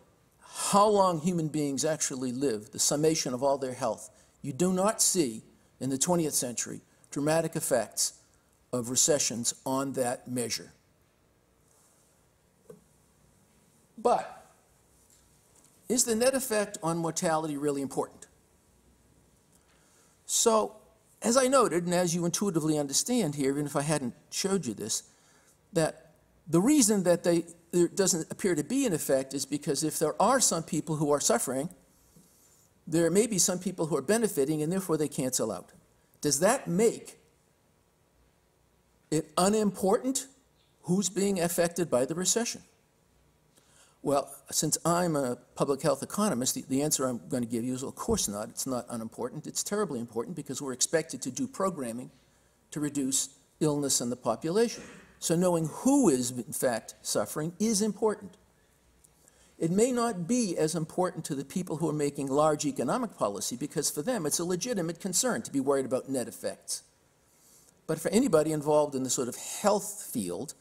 how long human beings actually live, the summation of all their health, you do not see in the 20th century dramatic effects of recessions on that measure. But is the net effect on mortality really important? So, as I noted, and as you intuitively understand here, even if I hadn't showed you this, that the reason that there doesn't appear to be an effect is because if there are some people who are suffering, there may be some people who are benefiting, and therefore they cancel out. Does that make it unimportant who's being affected by the recession? Well, since I'm a public health economist, the answer I'm going to give you is, well, of course not. It's not unimportant. It's terribly important because we're expected to do programming to reduce illness in the population. So knowing who is, in fact, suffering is important. It may not be as important to the people who are making large economic policy because for them it's a legitimate concern to be worried about net effects. But for anybody involved in the sort of health field,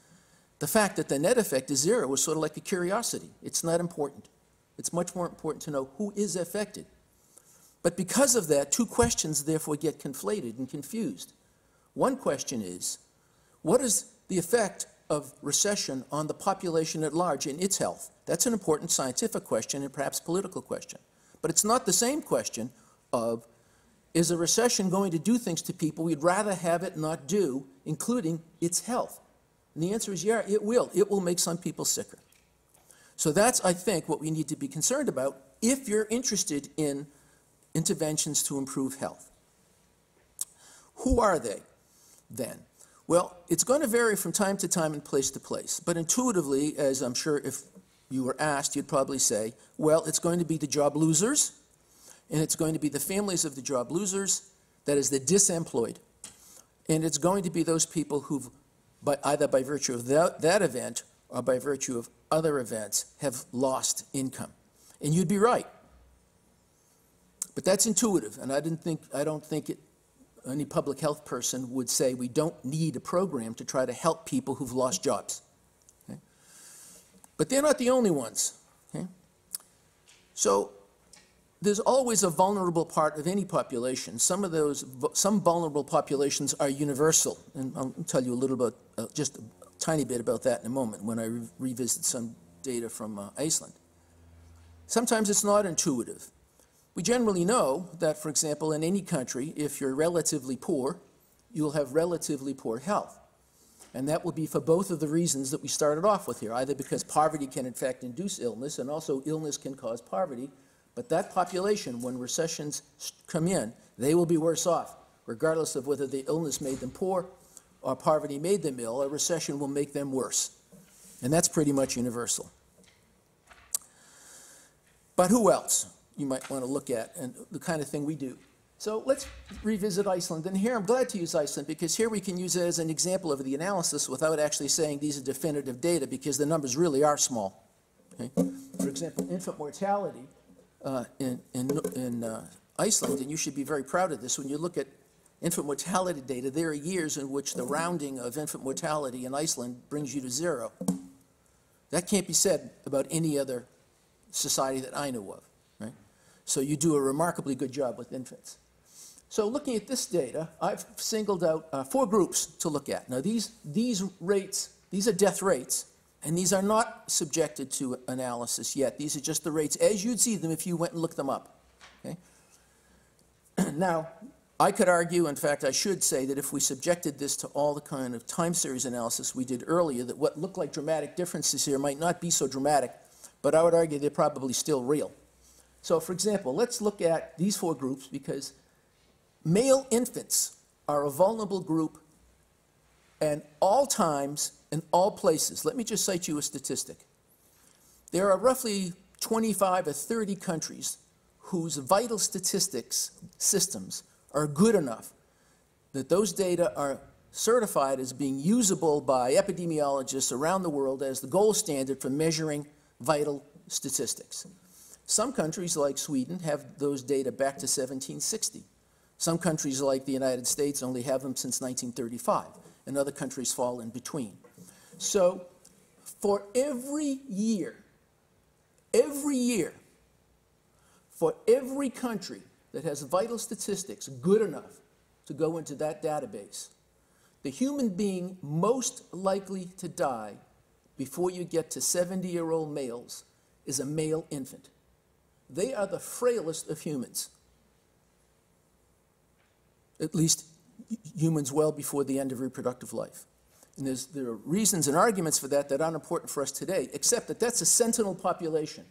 the fact that the net effect is zero is sort of like a curiosity. It's not important. It's much more important to know who is affected. But because of that, two questions therefore get conflated and confused. One question is, what is the effect of recession on the population at large in its health? That's an important scientific question and perhaps political question. But it's not the same question of, is a recession going to do things to people we'd rather have it not do, including its health? And the answer is, yeah, it will. It will make some people sicker. So that's, I think, what we need to be concerned about if you're interested in interventions to improve health. Who are they, then? Well, it's going to vary from time to time and place to place. But intuitively, as I'm sure if you were asked, you'd probably say, well, it's going to be the job losers, and it's going to be the families of the job losers, that is, the disemployed. And it's going to be those people who've, either by virtue of that event or by virtue of other events, have lost income. And you'd be right. But that's intuitive, and I don't think any public health person would say we don't need a program to try to help people who've lost jobs. Okay? But they're not the only ones. Okay? So there's always a vulnerable part of any population. Some vulnerable populations are universal, and I'll tell you a little bit, just a tiny bit about that in a moment when I revisit some data from Iceland. Sometimes it's not intuitive. We generally know that, for example, in any country, if you're relatively poor, you'll have relatively poor health. And that will be for both of the reasons that we started off with here, either because poverty can in fact induce illness, and also illness can cause poverty. But that population, when recessions come in, they will be worse off, regardless of whether the illness made them poor or poverty made them ill. A recession will make them worse. And that's pretty much universal. But who else you might want to look at, and the kind of thing we do? So let's revisit Iceland. And here I'm glad to use Iceland, because here we can use it as an example of the analysis without actually saying these are definitive data, because the numbers really are small. Okay? For example, infant mortality in Iceland, and you should be very proud of this, when you look at infant mortality data, there are years in which the rounding of infant mortality in Iceland brings you to zero. That can't be said about any other society that I know of, right? So you do a remarkably good job with infants. So looking at this data, I've singled out 4 groups to look at. Now these rates, these are death rates, and these are not subjected to analysis yet. These are just the rates as you'd see them if you went and looked them up. Okay? Now, I could argue, in fact, I should say that if we subjected this to all the kind of time series analysis we did earlier, that what looked like dramatic differences here might not be so dramatic, but I would argue they're probably still real. So, for example, let's look at these 4 groups, because male infants are a vulnerable group at all times and all places. Let me just cite you a statistic. There are roughly 25 or 30 countries whose vital statistics systems are good enough that those data are certified as being usable by epidemiologists around the world as the gold standard for measuring vital statistics. Some countries, like Sweden, have those data back to 1760. Some countries, like the United States, only have them since 1935, and other countries fall in between. So for every year, for every country that has vital statistics good enough to go into that database, the human being most likely to die before you get to 70-year-old males is a male infant. They are the frailest of humans, at least humans well before the end of reproductive life. And there are reasons and arguments for that that aren't important for us today, except that that's a sentinel population.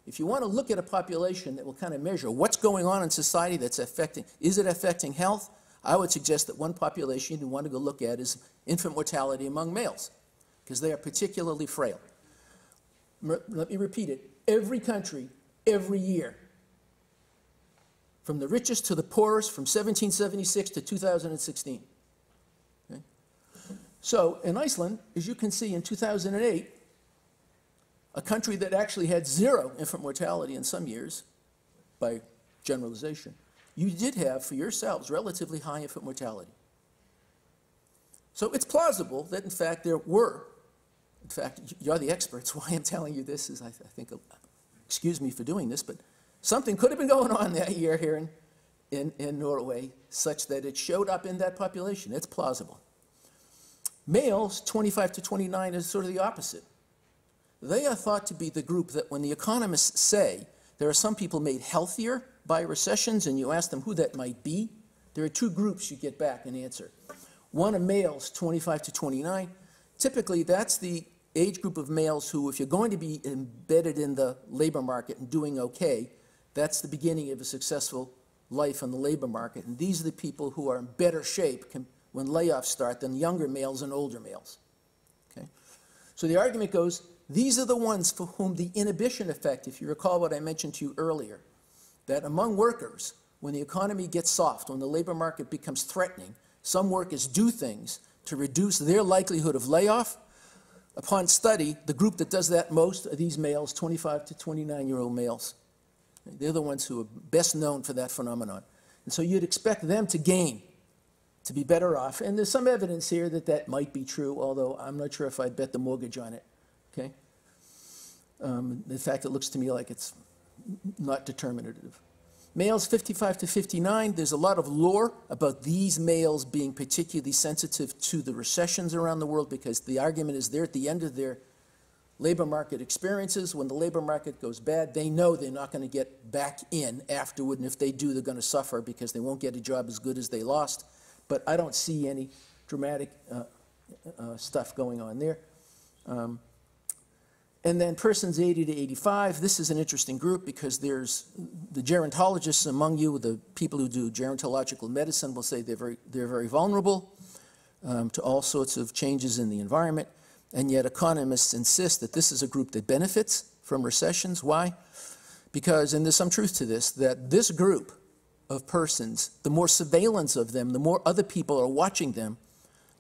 If you want to look at a population that will kind of measure what's going on in society that's affecting, is it affecting health? I would suggest that one population you want to go look at is infant mortality among males, because they are particularly frail. Let me repeat it. Every country, every year, from the richest to the poorest, from 1776 to 2016. Okay? So in Iceland, as you can see, in 2008, a country that actually had 0 infant mortality in some years, by generalization, you did have, for yourselves, relatively high infant mortality. So it's plausible that, in fact, there were, in fact, you're the experts. Why I'm telling you this is, I think, excuse me for doing this, but something could have been going on that year here in Norway such that it showed up in that population. It's plausible. Males, 25 to 29, is sort of the opposite. They are thought to be the group that when the economists say there are some people made healthier by recessions and you ask them who that might be, there are 2 groups you get back an answer. One are males, 25 to 29. Typically, that's the age group of males who, if you're going to be embedded in the labor market and doing okay, that's the beginning of a successful life on the labor market. And these are the people who are in better shape when layoffs start than younger males and older males. Okay? So the argument goes, these are the ones for whom the inhibition effect, if you recall what I mentioned to you earlier, that among workers, when the economy gets soft, when the labor market becomes threatening, some workers do things to reduce their likelihood of layoff. Upon study, the group that does that most are these males, 25 to 29-year-old males. They're the ones who are best known for that phenomenon. And so you'd expect them to gain, to be better off. And there's some evidence here that that might be true, although I'm not sure if I'd bet the mortgage on it. Okay? In fact, it looks to me like it's not determinative. Males 55 to 59, there's a lot of lore about these males being particularly sensitive to the recessions around the world because the argument is they're at the end of their labor market experiences. When the labor market goes bad, they know they're not going to get back in afterward, and if they do, they're going to suffer because they won't get a job as good as they lost. But I don't see any dramatic stuff going on there. And then persons 80 to 85, this is an interesting group because there's the gerontologists among you, the people who do gerontological medicine will say they're very vulnerable to all sorts of changes in the environment, and yet economists insist that this is a group that benefits from recessions. Why? Because, and there's some truth to this, that this group of persons, the more surveillance of them, the more other people are watching them,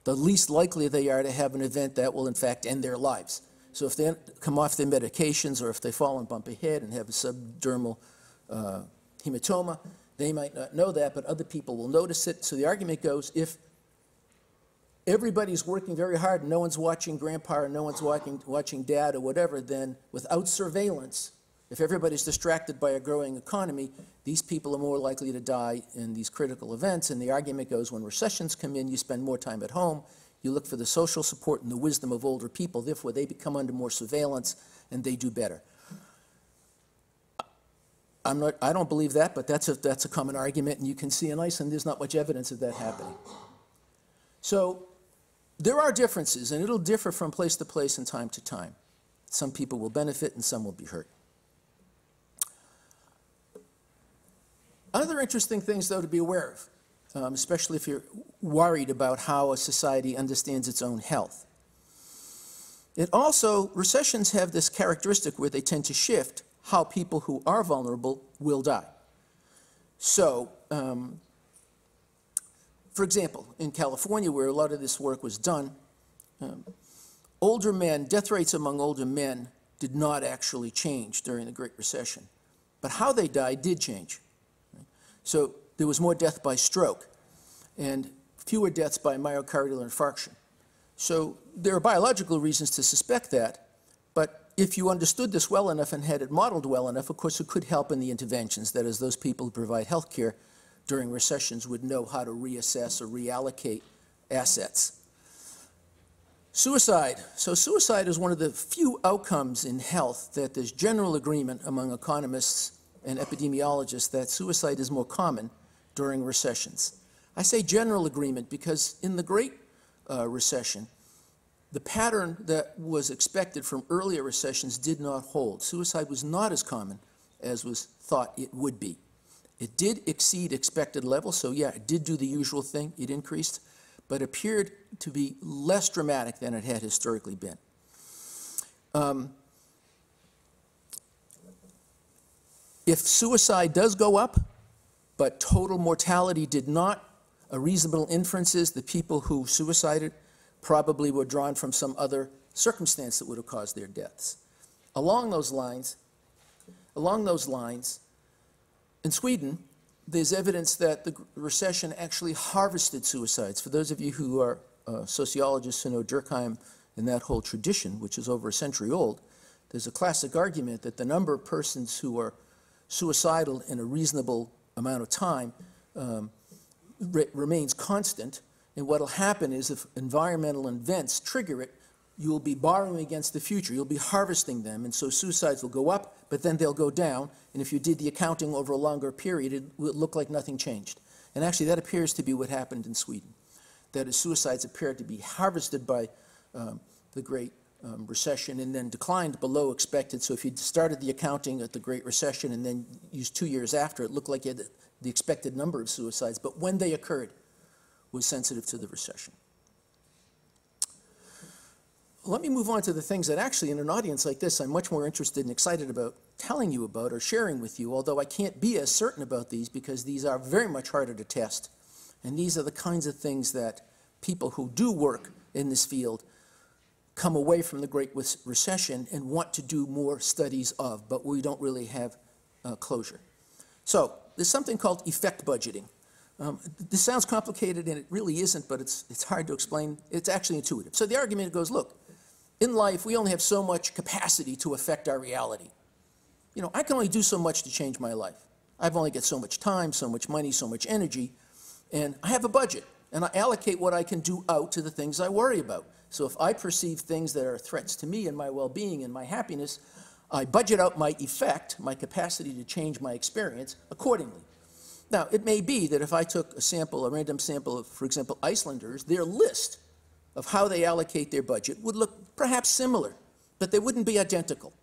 the least likely they are to have an event that will in fact end their lives. So if they come off their medications or if they fall and bump a head and have a subdermal hematoma, they might not know that, but other people will notice it. So the argument goes, if everybody's working very hard and no one's watching grandpa or no one's watching dad or whatever, then without surveillance, if everybody's distracted by a growing economy, these people are more likely to die in these critical events. And the argument goes, when recessions come in, you spend more time at home. You look for the social support and the wisdom of older people. Therefore, they become under more surveillance, and they do better. I don't believe that, but that's a common argument, and you can see in Iceland there's not much evidence of that happening. So there are differences, and it'll differ from place to place and time to time. Some people will benefit, and some will be hurt. Other interesting things, though, to be aware of. Especially if you're worried about how a society understands its own health. Recessions have this characteristic where they tend to shift how people who are vulnerable will die. So For example, in California, where a lot of this work was done, older men, death rates among older men did not actually change during the Great Recession. But how they died did change. So there was more death by stroke and fewer deaths by myocardial infarction. So there are biological reasons to suspect that, but if you understood this well enough and had it modeled well enough, of course it could help in the interventions. That is, those people who provide health care during recessions would know how to reassess or reallocate assets. Suicide. So suicide is one of the few outcomes in health that there's general agreement among economists and epidemiologists that suicide is more common during recessions. I say general agreement because in the Great Recession, the pattern that was expected from earlier recessions did not hold. Suicide was not as common as was thought it would be. It did exceed expected levels, so yeah, it did do the usual thing, it increased, but appeared to be less dramatic than it had historically been. If suicide does go up, but total mortality did not, a reasonable inference is the people who suicided probably were drawn from some other circumstance that would have caused their deaths. Along those lines, in Sweden, there's evidence that the recession actually harvested suicides. For those of you who are sociologists who know Durkheim and that whole tradition, which is over a century old, there's a classic argument that the number of persons who are suicidal in a reasonable amount of time remains constant, and what will happen is if environmental events trigger it, you will be borrowing against the future. You'll be harvesting them, and so suicides will go up, but then they'll go down, and if you did the accounting over a longer period, it will look like nothing changed. And actually, that appears to be what happened in Sweden. That is, suicides appeared to be harvested by the Great Recession and then declined below expected. So if you started the accounting at the Great Recession and then used 2 years after, it looked like you had the expected number of suicides, but when they occurred was sensitive to the recession. Let me move on to the things that actually in an audience like this I'm much more interested and excited about telling you about or sharing with you, although I can't be as certain about these because these are very much harder to test. And these are the kinds of things that people who do work in this field come away from the Great Recession and want to do more studies of, but we don't really have closure. So there's something called effect budgeting. This sounds complicated, and it really isn't, but it's hard to explain. It's actually intuitive. So the argument goes, look, in life, we only have so much capacity to affect our reality. You know, I can only do so much to change my life. I've only got so much time, so much money, so much energy, and I have a budget, and I allocate what I can do out to the things I worry about. So if I perceive things that are threats to me and my well-being and my happiness, I budget out my effect, my capacity to change my experience, accordingly. Now, it may be that if I took a sample, a random sample of, for example, Icelanders, their list of how they allocate their budget would look perhaps similar, but they wouldn't be identical.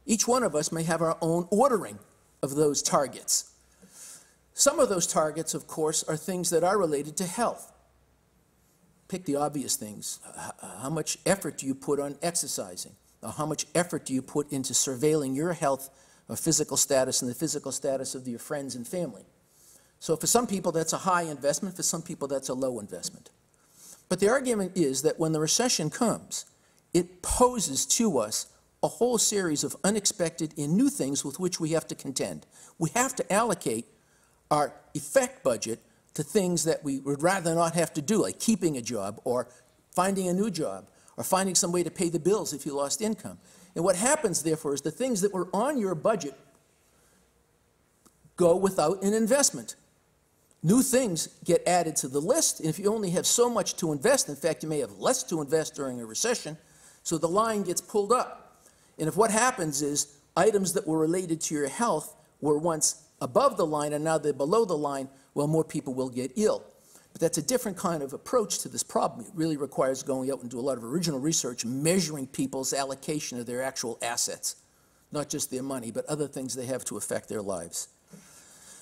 Each one of us may have our own ordering of those targets. Some of those targets, of course, are things that are related to health. Pick the obvious things. How much effort do you put on exercising? Or how much effort do you put into surveilling your health or physical status and the physical status of your friends and family? So for some people, that's a high investment. For some people, that's a low investment. But the argument is that when the recession comes, it poses to us a whole series of unexpected and new things with which we have to contend. We have to allocate our effect budget to things that we would rather not have to do, like keeping a job or finding a new job or finding some way to pay the bills if you lost income. And what happens, therefore, is the things that were on your budget go without an investment. New things get added to the list, and if you only have so much to invest, in fact, you may have less to invest during a recession, so the line gets pulled up. And if what happens is items that were related to your health were once above the line and now they're below the line, well, more people will get ill. But that's a different kind of approach to this problem. It really requires going out and do a lot of original research, measuring people's allocation of their actual assets, not just their money, but other things they have to affect their lives.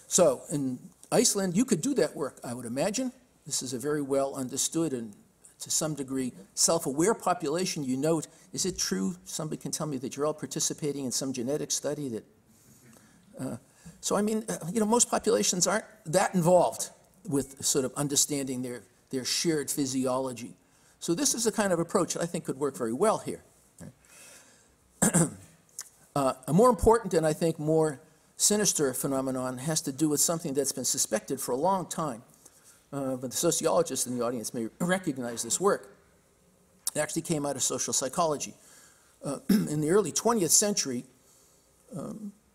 So in Iceland, you could do that work, I would imagine. This is a very well understood and to some degree self-aware population. You note, is it true, somebody can tell me that you're all participating in some genetic study that, so I mean, you know, most populations aren't that involved with sort of understanding their shared physiology. So this is a kind of approach that I think could work very well here. A more important and I think more sinister phenomenon has to do with something that's been suspected for a long time, but the sociologists in the audience may recognize this work. It actually came out of social psychology. In the early 20th century,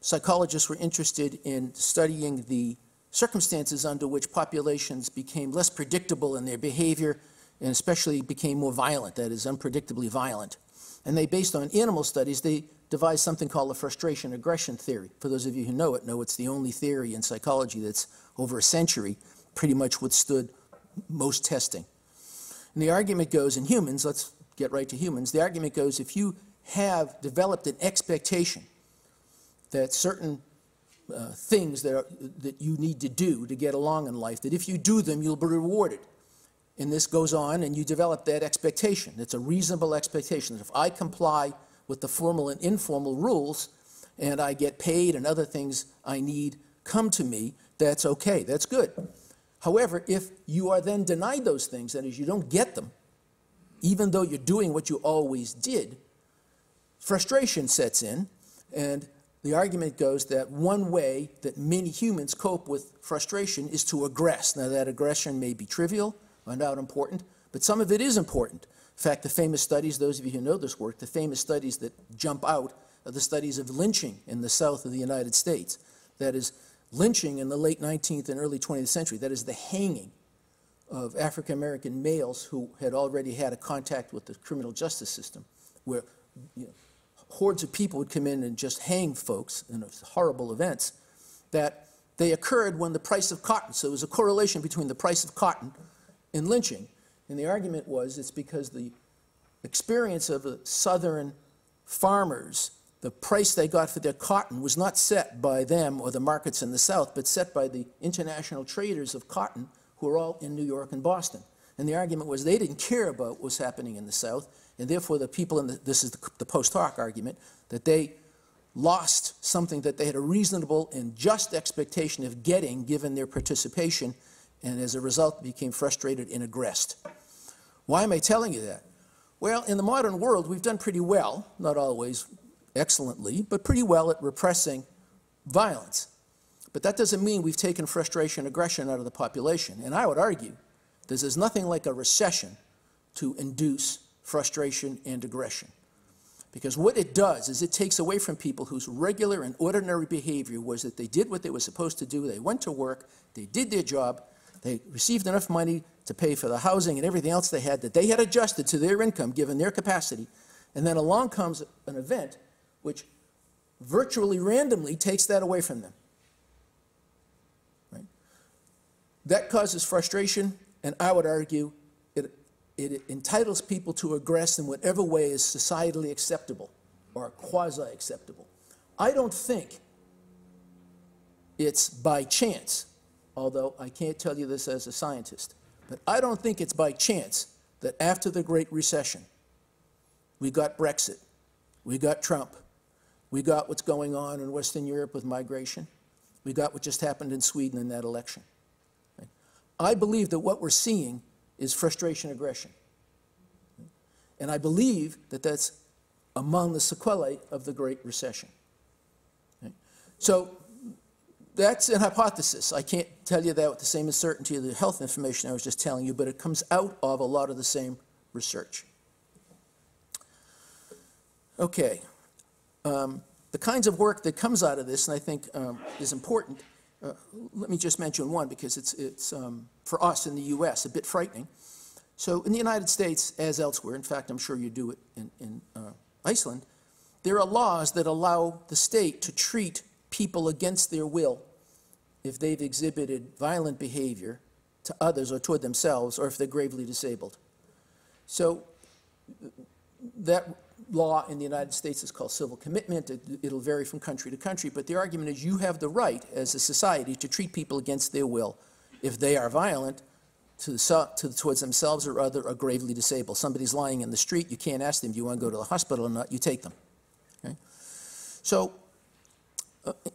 psychologists were interested in studying the circumstances under which populations became less predictable in their behavior and especially became more violent, that is, unpredictably violent. And they, based on animal studies, they devised something called the frustration aggression theory. For those of you who know it's the only theory in psychology that's over a century pretty much withstood most testing. And the argument goes in humans, let's get right to humans, the argument goes if you have developed an expectation that certain things that you need to do to get along in life, that if you do them, you'll be rewarded. And this goes on, and you develop that expectation. It's a reasonable expectation that if I comply with the formal and informal rules, and I get paid and other things I need come to me, that's okay, that's good. However, if you are then denied those things, that is, you don't get them, even though you're doing what you always did, frustration sets in, and the argument goes that one way that many humans cope with frustration is to aggress. Now, that aggression may be trivial or not important, but some of it is important. In fact, the famous studies, those of you who know this work, the famous studies that jump out are the studies of lynching in the south of the United States. That is, lynching in the late 19th and early 20th century, that is the hanging of African-American males who had already had a contact with the criminal justice system, where hordes of people would come in and just hang folks in horrible events, that they occurred when the price of cotton, so there was a correlation between the price of cotton and lynching. And the argument was it's because the experience of the southern farmers, the price they got for their cotton was not set by them or the markets in the South, but set by the international traders of cotton who were all in New York and Boston. And the argument was they didn't care about what was happening in the South, and therefore the people in this is the post hoc argument, that they lost something that they had a reasonable and just expectation of getting given their participation, and as a result became frustrated and aggressed. Why am I telling you that? Well, in the modern world, we've done pretty well, not always excellently, but pretty well at repressing violence. But that doesn't mean we've taken frustration and aggression out of the population. And I would argue that there's nothing like a recession to induce frustration and aggression. Because what it does is it takes away from people whose regular and ordinary behavior was that they did what they were supposed to do, they went to work, they did their job, they received enough money to pay for the housing and everything else they had that they had adjusted to their income given their capacity, and then along comes an event which virtually randomly takes that away from them. Right? That causes frustration, and I would argue it entitles people to aggress in whatever way is societally acceptable or quasi-acceptable. I don't think it's by chance, although I can't tell you this as a scientist, but I don't think it's by chance that after the Great Recession, we got Brexit, we got Trump, we got what's going on in Western Europe with migration, we got what just happened in Sweden in that election. Right? I believe that what we're seeing is frustration, aggression. And I believe that that's among the sequelae of the Great Recession. Right? So that's an hypothesis. I can't tell you that with the same certainty of the health information I was just telling you, but it comes out of a lot of the same research. Okay. The kinds of work that comes out of this, and I think is important, let me just mention one because it's for us in the US, a bit frightening. So in the United States, as elsewhere, in fact, I'm sure you do it in Iceland, there are laws that allow the state to treat people against their will if they've exhibited violent behavior to others or toward themselves, or if they're gravely disabled. So that law in the United States is called civil commitment. It'll vary from country to country, but the argument is you have the right as a society to treat people against their will if they are violent towards themselves or other or gravely disabled. Somebody's lying in the street, you can't ask them, do you want to go to the hospital or not? You take them. Okay? So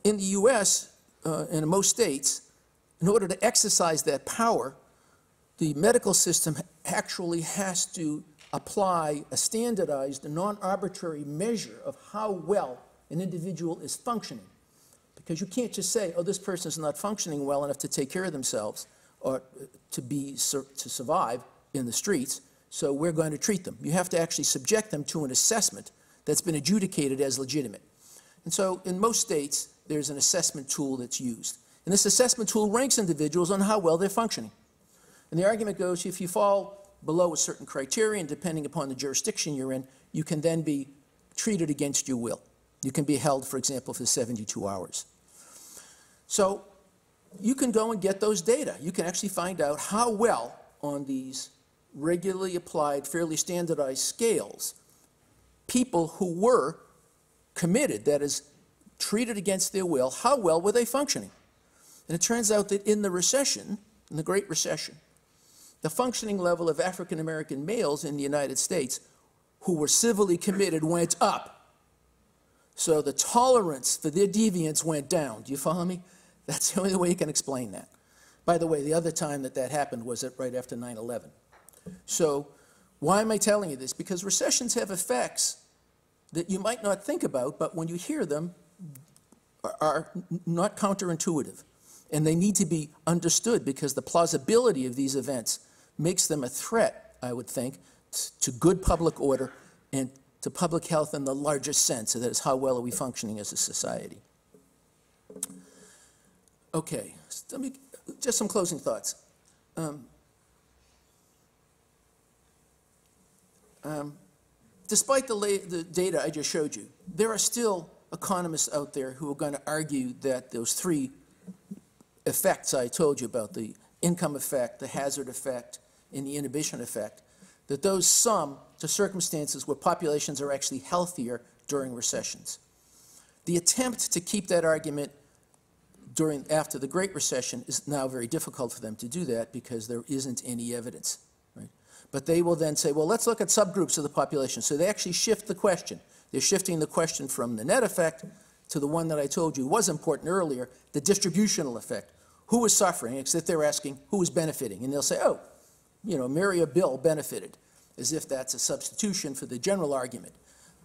in the US and in most states, in order to exercise that power, the medical system actually has to apply a standardized, non-arbitrary measure of how well an individual is functioning. Because you can't just say, oh, this person is not functioning well enough to take care of themselves or to survive in the streets, so we're going to treat them. You have to actually subject them to an assessment that's been adjudicated as legitimate. And so in most states, there's an assessment tool that's used. And this assessment tool ranks individuals on how well they're functioning. And the argument goes, if you fall below a certain criterion, depending upon the jurisdiction you're in, you can then be treated against your will. You can be held, for example, for 72 hours. So you can go and get those data. You can actually find out how well on these regularly applied, fairly standardized scales, people who were committed, that is, treated against their will, how well were they functioning? And it turns out that in the recession, in the Great Recession, the functioning level of African American males in the United States who were civilly committed went up. So the tolerance for their deviance went down. Do you follow me? That's the only way you can explain that. By the way, the other time that that happened was right after 9/11. So why am I telling you this? Because recessions have effects that you might not think about, but when you hear them, are not counterintuitive. And they need to be understood because the plausibility of these events makes them a threat, I would think, to good public order and to public health in the largest sense. So that is, how well are we functioning as a society? Okay, let me, just some closing thoughts. Despite the data I just showed you, there are still economists out there who are going to argue that those three effects I told you about, the income effect, the hazard effect, and the inhibition effect, that those sum to circumstances where populations are actually healthier during recessions. The attempt to keep that argument after the Great Recession is now very difficult for them to do that because there isn't any evidence. Right? But they will then say, well, let's look at subgroups of the population. So they actually shift the question. They're shifting the question from the net effect to the one that I told you was important earlier, the distributional effect. Who is suffering? Except they're asking who is benefiting. And they'll say, oh, you know, Mary or Bill benefited, as if that's a substitution for the general argument.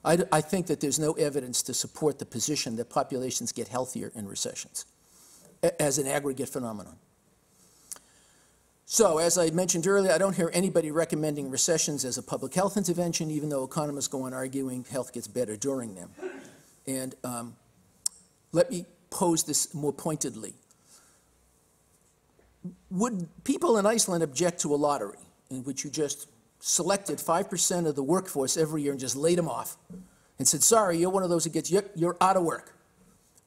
I think that there's no evidence to support the position that populations get healthier in recessions as an aggregate phenomenon. So, as I mentioned earlier, I don't hear anybody recommending recessions as a public health intervention, even though economists go on arguing health gets better during them. And let me pose this more pointedly. Would people in Iceland object to a lottery in which you just selected 5% of the workforce every year and just laid them off and said, sorry, you're one of those who gets, you're out of work?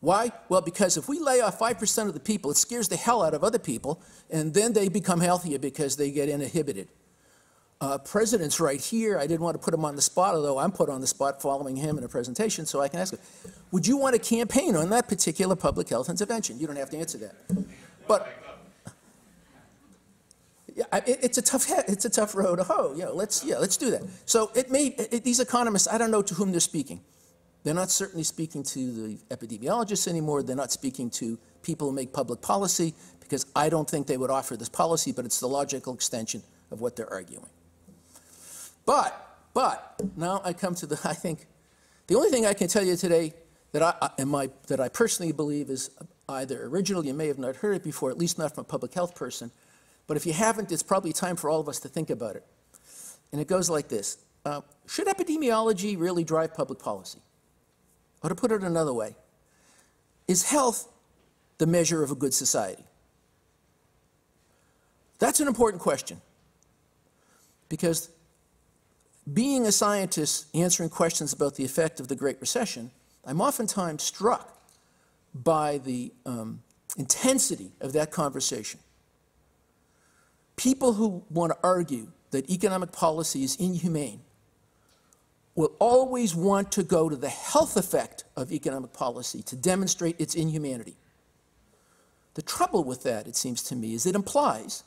Why? Well, because if we lay off 5% of the people, it scares the hell out of other people, and then they become healthier because they get inhibited. President's right here. I didn't want to put him on the spot, although I'm put on the spot following him in a presentation, so I can ask him, would you want to campaign on that particular public health intervention? You don't have to answer that. But yeah, it's a tough road to hoe. Yeah, let's do that. So these economists, I don't know to whom they're speaking. They're not certainly speaking to the epidemiologists anymore. They're not speaking to people who make public policy, because I don't think they would offer this policy, but it's the logical extension of what they're arguing. But now I come to I think the only thing I can tell you today that I personally believe is either original, you may have not heard it before, at least not from a public health person, but if you haven't, it's probably time for all of us to think about it. And it goes like this. Should epidemiology really drive public policy? Or to put it another way, is health the measure of a good society? That's an important question, because being a scientist answering questions about the effect of the Great Recession, I'm oftentimes struck by the intensity of that conversation. People who want to argue that economic policy is inhumane will always want to go to the health effect of economic policy to demonstrate its inhumanity. The trouble with that, it seems to me, is it implies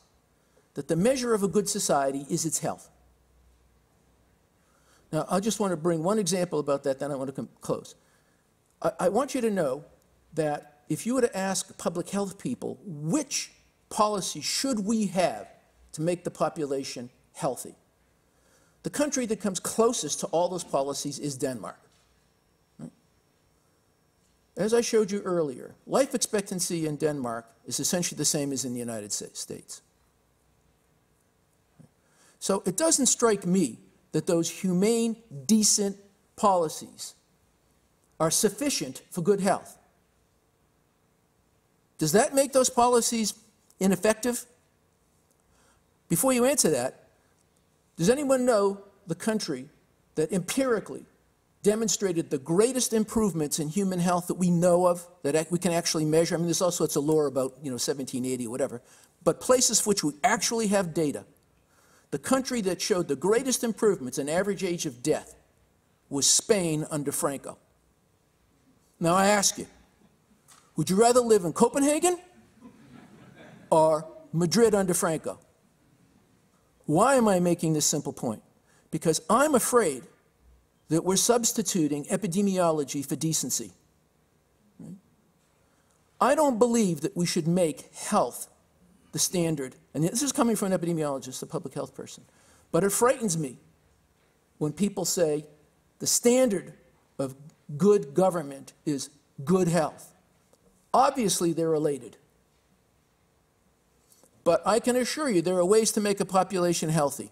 that the measure of a good society is its health. Now, I just want to bring one example about that, then I want to close. I want you to know that if you were to ask public health people which policies should we have to make the population healthy? The country that comes closest to all those policies is Denmark. Right? As I showed you earlier, life expectancy in Denmark is essentially the same as in the United States. So it doesn't strike me that those humane, decent policies are sufficient for good health. Does that make those policies ineffective? Before you answer that, does anyone know the country that empirically demonstrated the greatest improvements in human health that we know of, that we can actually measure? I mean, there's all sorts of lore about, 1780 or whatever, but places for which we actually have data. The country that showed the greatest improvements in average age of death was Spain under Franco. Now I ask you, would you rather live in Copenhagen or Madrid under Franco? Why am I making this simple point? Because I'm afraid that we're substituting epidemiology for decency. I don't believe that we should make health the standard, and this is coming from an epidemiologist, a public health person, but it frightens me when people say the standard of good government is good health. Obviously, they're related. But I can assure you there are ways to make a population healthy,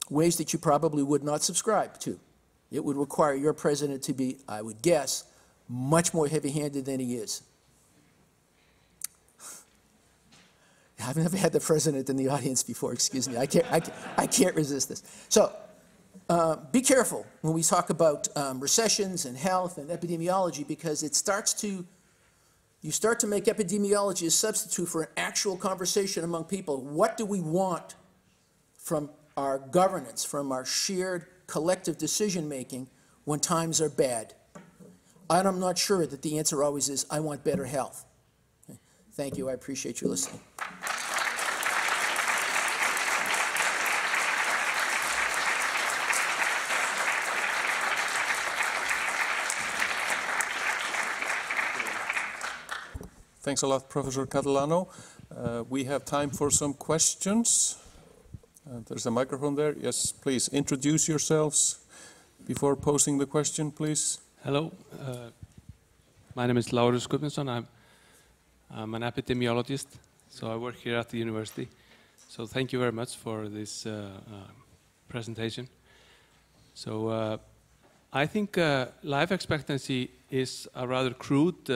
ways that you probably would not subscribe to. It would require your president to be, I would guess, much more heavy-handed than he is. I've never had the president in the audience before, excuse me. I can't resist this. So be careful when we talk about recessions and health and epidemiology, because you start to make epidemiology a substitute for an actual conversation among people. What do we want from our governance, from our shared collective decision-making when times are bad? And I'm not sure that the answer always is, I want better health. Thank you. I appreciate you listening. Thanks a lot, Professor Catalano. We have time for some questions. There's a microphone there. Yes, please introduce yourselves before posing the question, please. Hello, my name is Guðna. I'm an epidemiologist, so I work here at the university. So thank you very much for this presentation. So I think life expectancy is a rather crude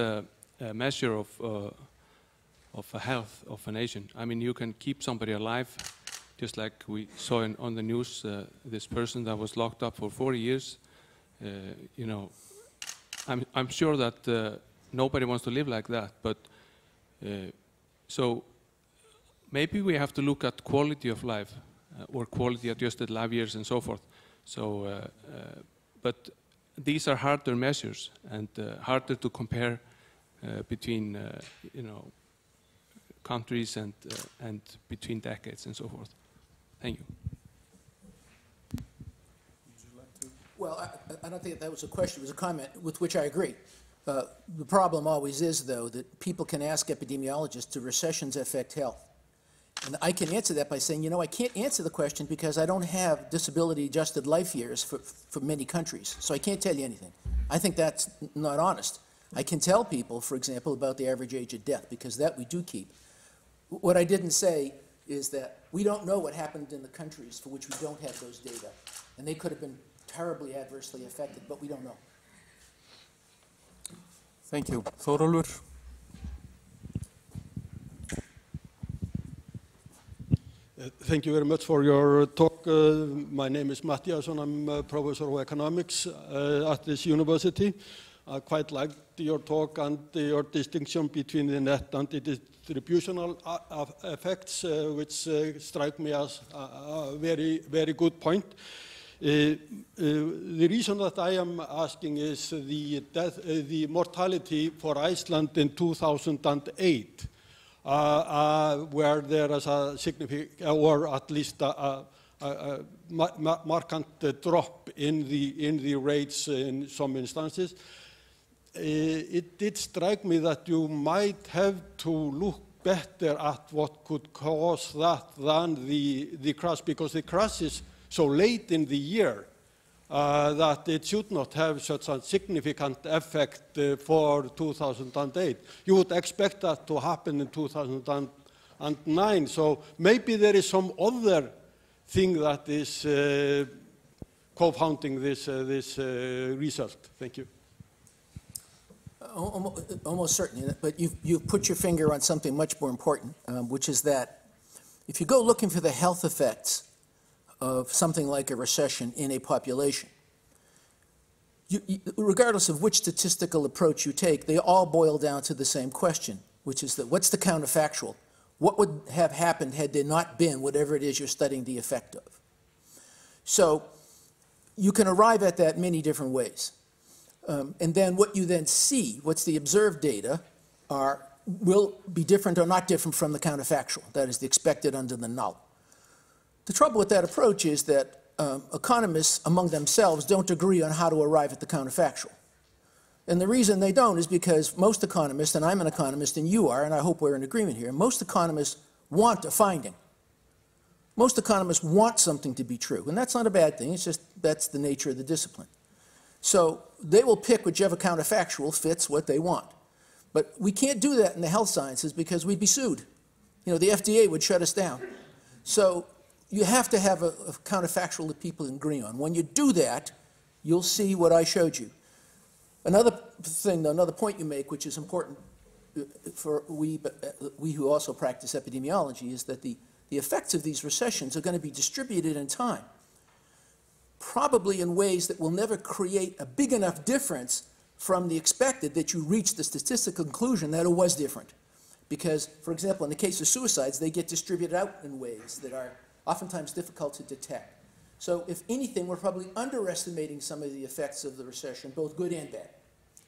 measure of a health of a nation. I mean, you can keep somebody alive, just like we saw on the news, this person that was locked up for 40 years. I'm sure that nobody wants to live like that, but so maybe we have to look at quality of life or quality adjusted life years and so forth. So, but these are harder measures and harder to compare between countries and between decades and so forth. Thank you. Well, I don't think that was a question, it was a comment with which I agree. The problem always is, though, that people can ask epidemiologists, do recessions affect health? And I can answer that by saying, I can't answer the question because I don't have disability-adjusted life years for many countries, so I can't tell you anything. I think that's not honest. I can tell people, for example, about the average age of death, because that we do keep. What I didn't say is that we don't know what happened in the countries for which we don't have those data, and they could have been terribly adversely affected, but we don't know. Thank you. Þórólfur. Thank you very much for your talk. My name is Mattiasson. I'm a professor of economics at this university. I quite liked your talk and your distinction between the net and the distributional effects, which strike me as a very, very good point. The reason that I am asking is the mortality for Iceland in 2008, where there is a significant, or at least a markant drop in the rates in some instances. It did strike me that you might have to look better at what could cause that than the crash, because the crash is so late in the year that it should not have such a significant effect for 2008. You would expect that to happen in 2009, so maybe there is some other thing that is confounding this result. Thank you. Almost certainly, but you've put your finger on something much more important, which is that if you go looking for the health effects of something like a recession in a population, regardless of which statistical approach you take, they all boil down to the same question, which is that what's the counterfactual? What would have happened had there not been whatever it is you're studying the effect of? So you can arrive at that many different ways. And then what you then see, what's the observed data, will be different or not different from the counterfactual. That is the expected under the null. The trouble with that approach is that economists among themselves don't agree on how to arrive at the counterfactual. And the reason they don't is because most economists, and I'm an economist and you are, and I hope we're in agreement here, most economists want a finding. Most economists want something to be true, and that's not a bad thing, it's just that's the nature of the discipline. So they will pick whichever counterfactual fits what they want. But we can't do that in the health sciences because we'd be sued. You know, the FDA would shut us down. So you have to have a counterfactual that people agree on. When you do that, you'll see what I showed you. Another thing, another point you make, which is important for we who also practice epidemiology, is that the effects of these recessions are going to be distributed in time, probably in ways that will never create a big enough difference from the expected that you reach the statistical conclusion that it was different. Because, for example, in the case of suicides, they get distributed out in ways that are oftentimes difficult to detect. So if anything, we're probably underestimating some of the effects of the recession, both good and bad,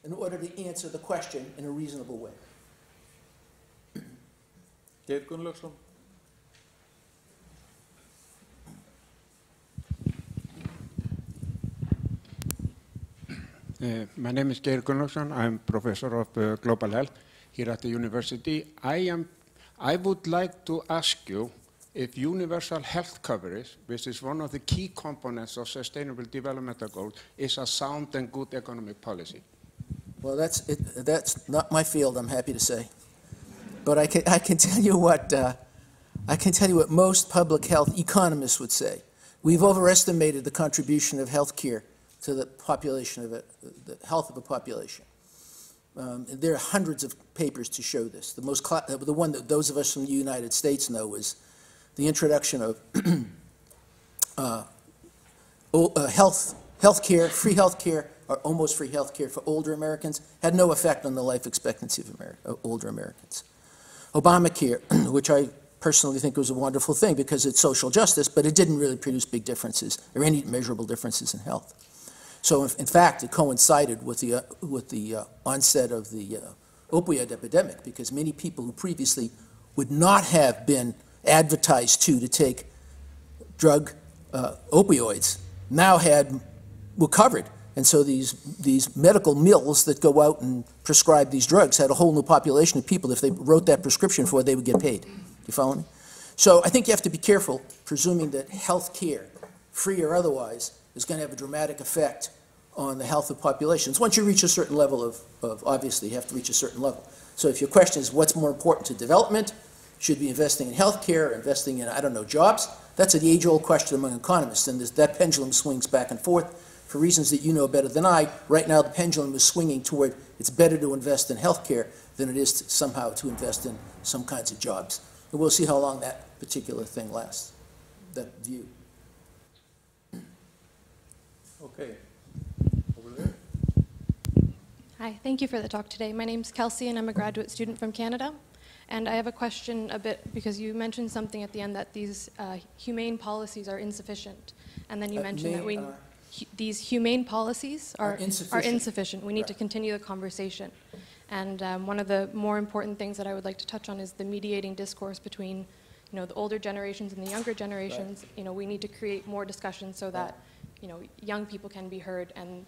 in order to answer the question in a reasonable way. Geir Gunnlaugsson. My name is Geir Gunnlaugsson. I'm professor of global health here at the university. I would like to ask you if universal health coverage, which is one of the key components of sustainable developmental goals, is a sound and good economic policy. Well, that's not my field, I'm happy to say. But I can tell you what most public health economists would say. We've overestimated the contribution of health care to the population of the health of a population. There are hundreds of papers to show this. The one that those of us from the United States know is the introduction of health care, free health care, or almost free health care for older Americans, had no effect on the life expectancy of older Americans. Obamacare, which I personally think was a wonderful thing because it's social justice, but it didn't really produce big differences or any measurable differences in health. So, in fact, it coincided with the onset of the opioid epidemic, because many people who previously would not have been advertised to take drug opioids now were covered. And so these medical mills that go out and prescribe these drugs had a whole new population of people. If they wrote that prescription for it, they would get paid. Do you follow me? So I think you have to be careful presuming that health care, free or otherwise, is going to have a dramatic effect on the health of populations. Once you reach a certain level of obviously you have to reach a certain level. So if your question is what's more important to development, should be investing in health care, investing in, I don't know, jobs, that's an age-old question among economists, and that pendulum swings back and forth for reasons that you know better than I. Right now the pendulum is swinging toward it's better to invest in health care than it is somehow to invest in some kinds of jobs. And we'll see how long that particular thing lasts, that view. Okay. Over there. Hi, thank you for the talk today. My name's Kelsey and I'm a graduate student from Canada. And I have a question a bit, because you mentioned something at the end that these humane policies are insufficient. And then you mentioned that these humane policies are insufficient. We need to continue the conversation. And one of the more important things that I would like to touch on is the mediating discourse between, the older generations and the younger generations. Right. We need to create more discussion so that, young people can be heard, and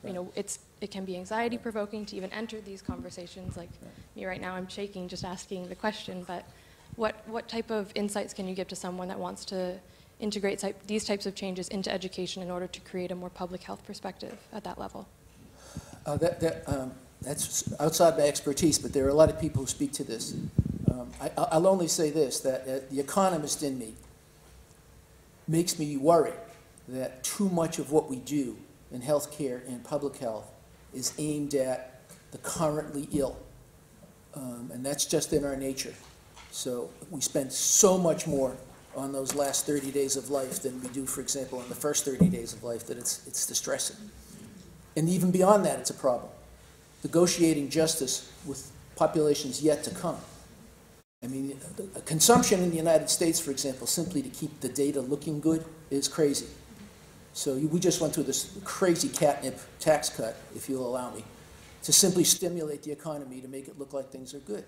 it can be anxiety provoking to even enter these conversations. Like me right now, I'm shaking just asking the question, but what type of insights can you give to someone that wants to integrate these types of changes into education in order to create a more public health perspective at that level? That's outside my expertise, but there are a lot of people who speak to this. I'll only say this, that the economist in me makes me worry that too much of what we do in healthcare and public health is aimed at the currently ill. And that's just in our nature. So we spend so much more on those last 30 days of life than we do, for example, on the first 30 days of life, that it's distressing. And even beyond that, it's a problem. Negotiating justice with populations yet to come. I mean, consumption in the United States, for example, simply to keep the data looking good is crazy. So we just went through this crazy catnip tax cut, if you'll allow me, to simply stimulate the economy to make it look like things are good.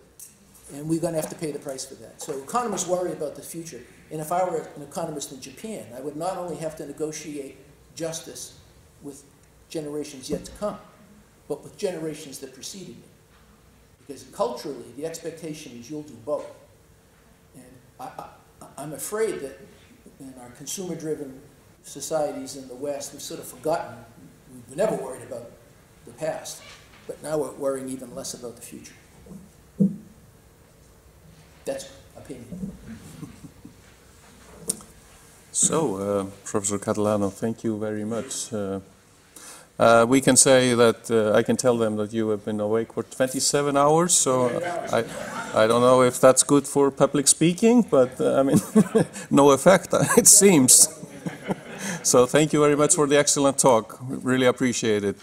And we're going to have to pay the price for that. So economists worry about the future. And if I were an economist in Japan, I would not only have to negotiate justice with generations yet to come, but with generations that preceded me. Because culturally, the expectation is you'll do both. And I'm afraid that in our consumer-driven societies in the West, we've sort of forgotten, we never worried about the past, but now we're worrying even less about the future. That's opinion. So, Professor Catalano, thank you very much. We can say that I can tell them that you have been awake for 27 hours, so I don't know if that's good for public speaking, but I mean, no effect, it seems. So thank you very much for the excellent talk. Really appreciate it.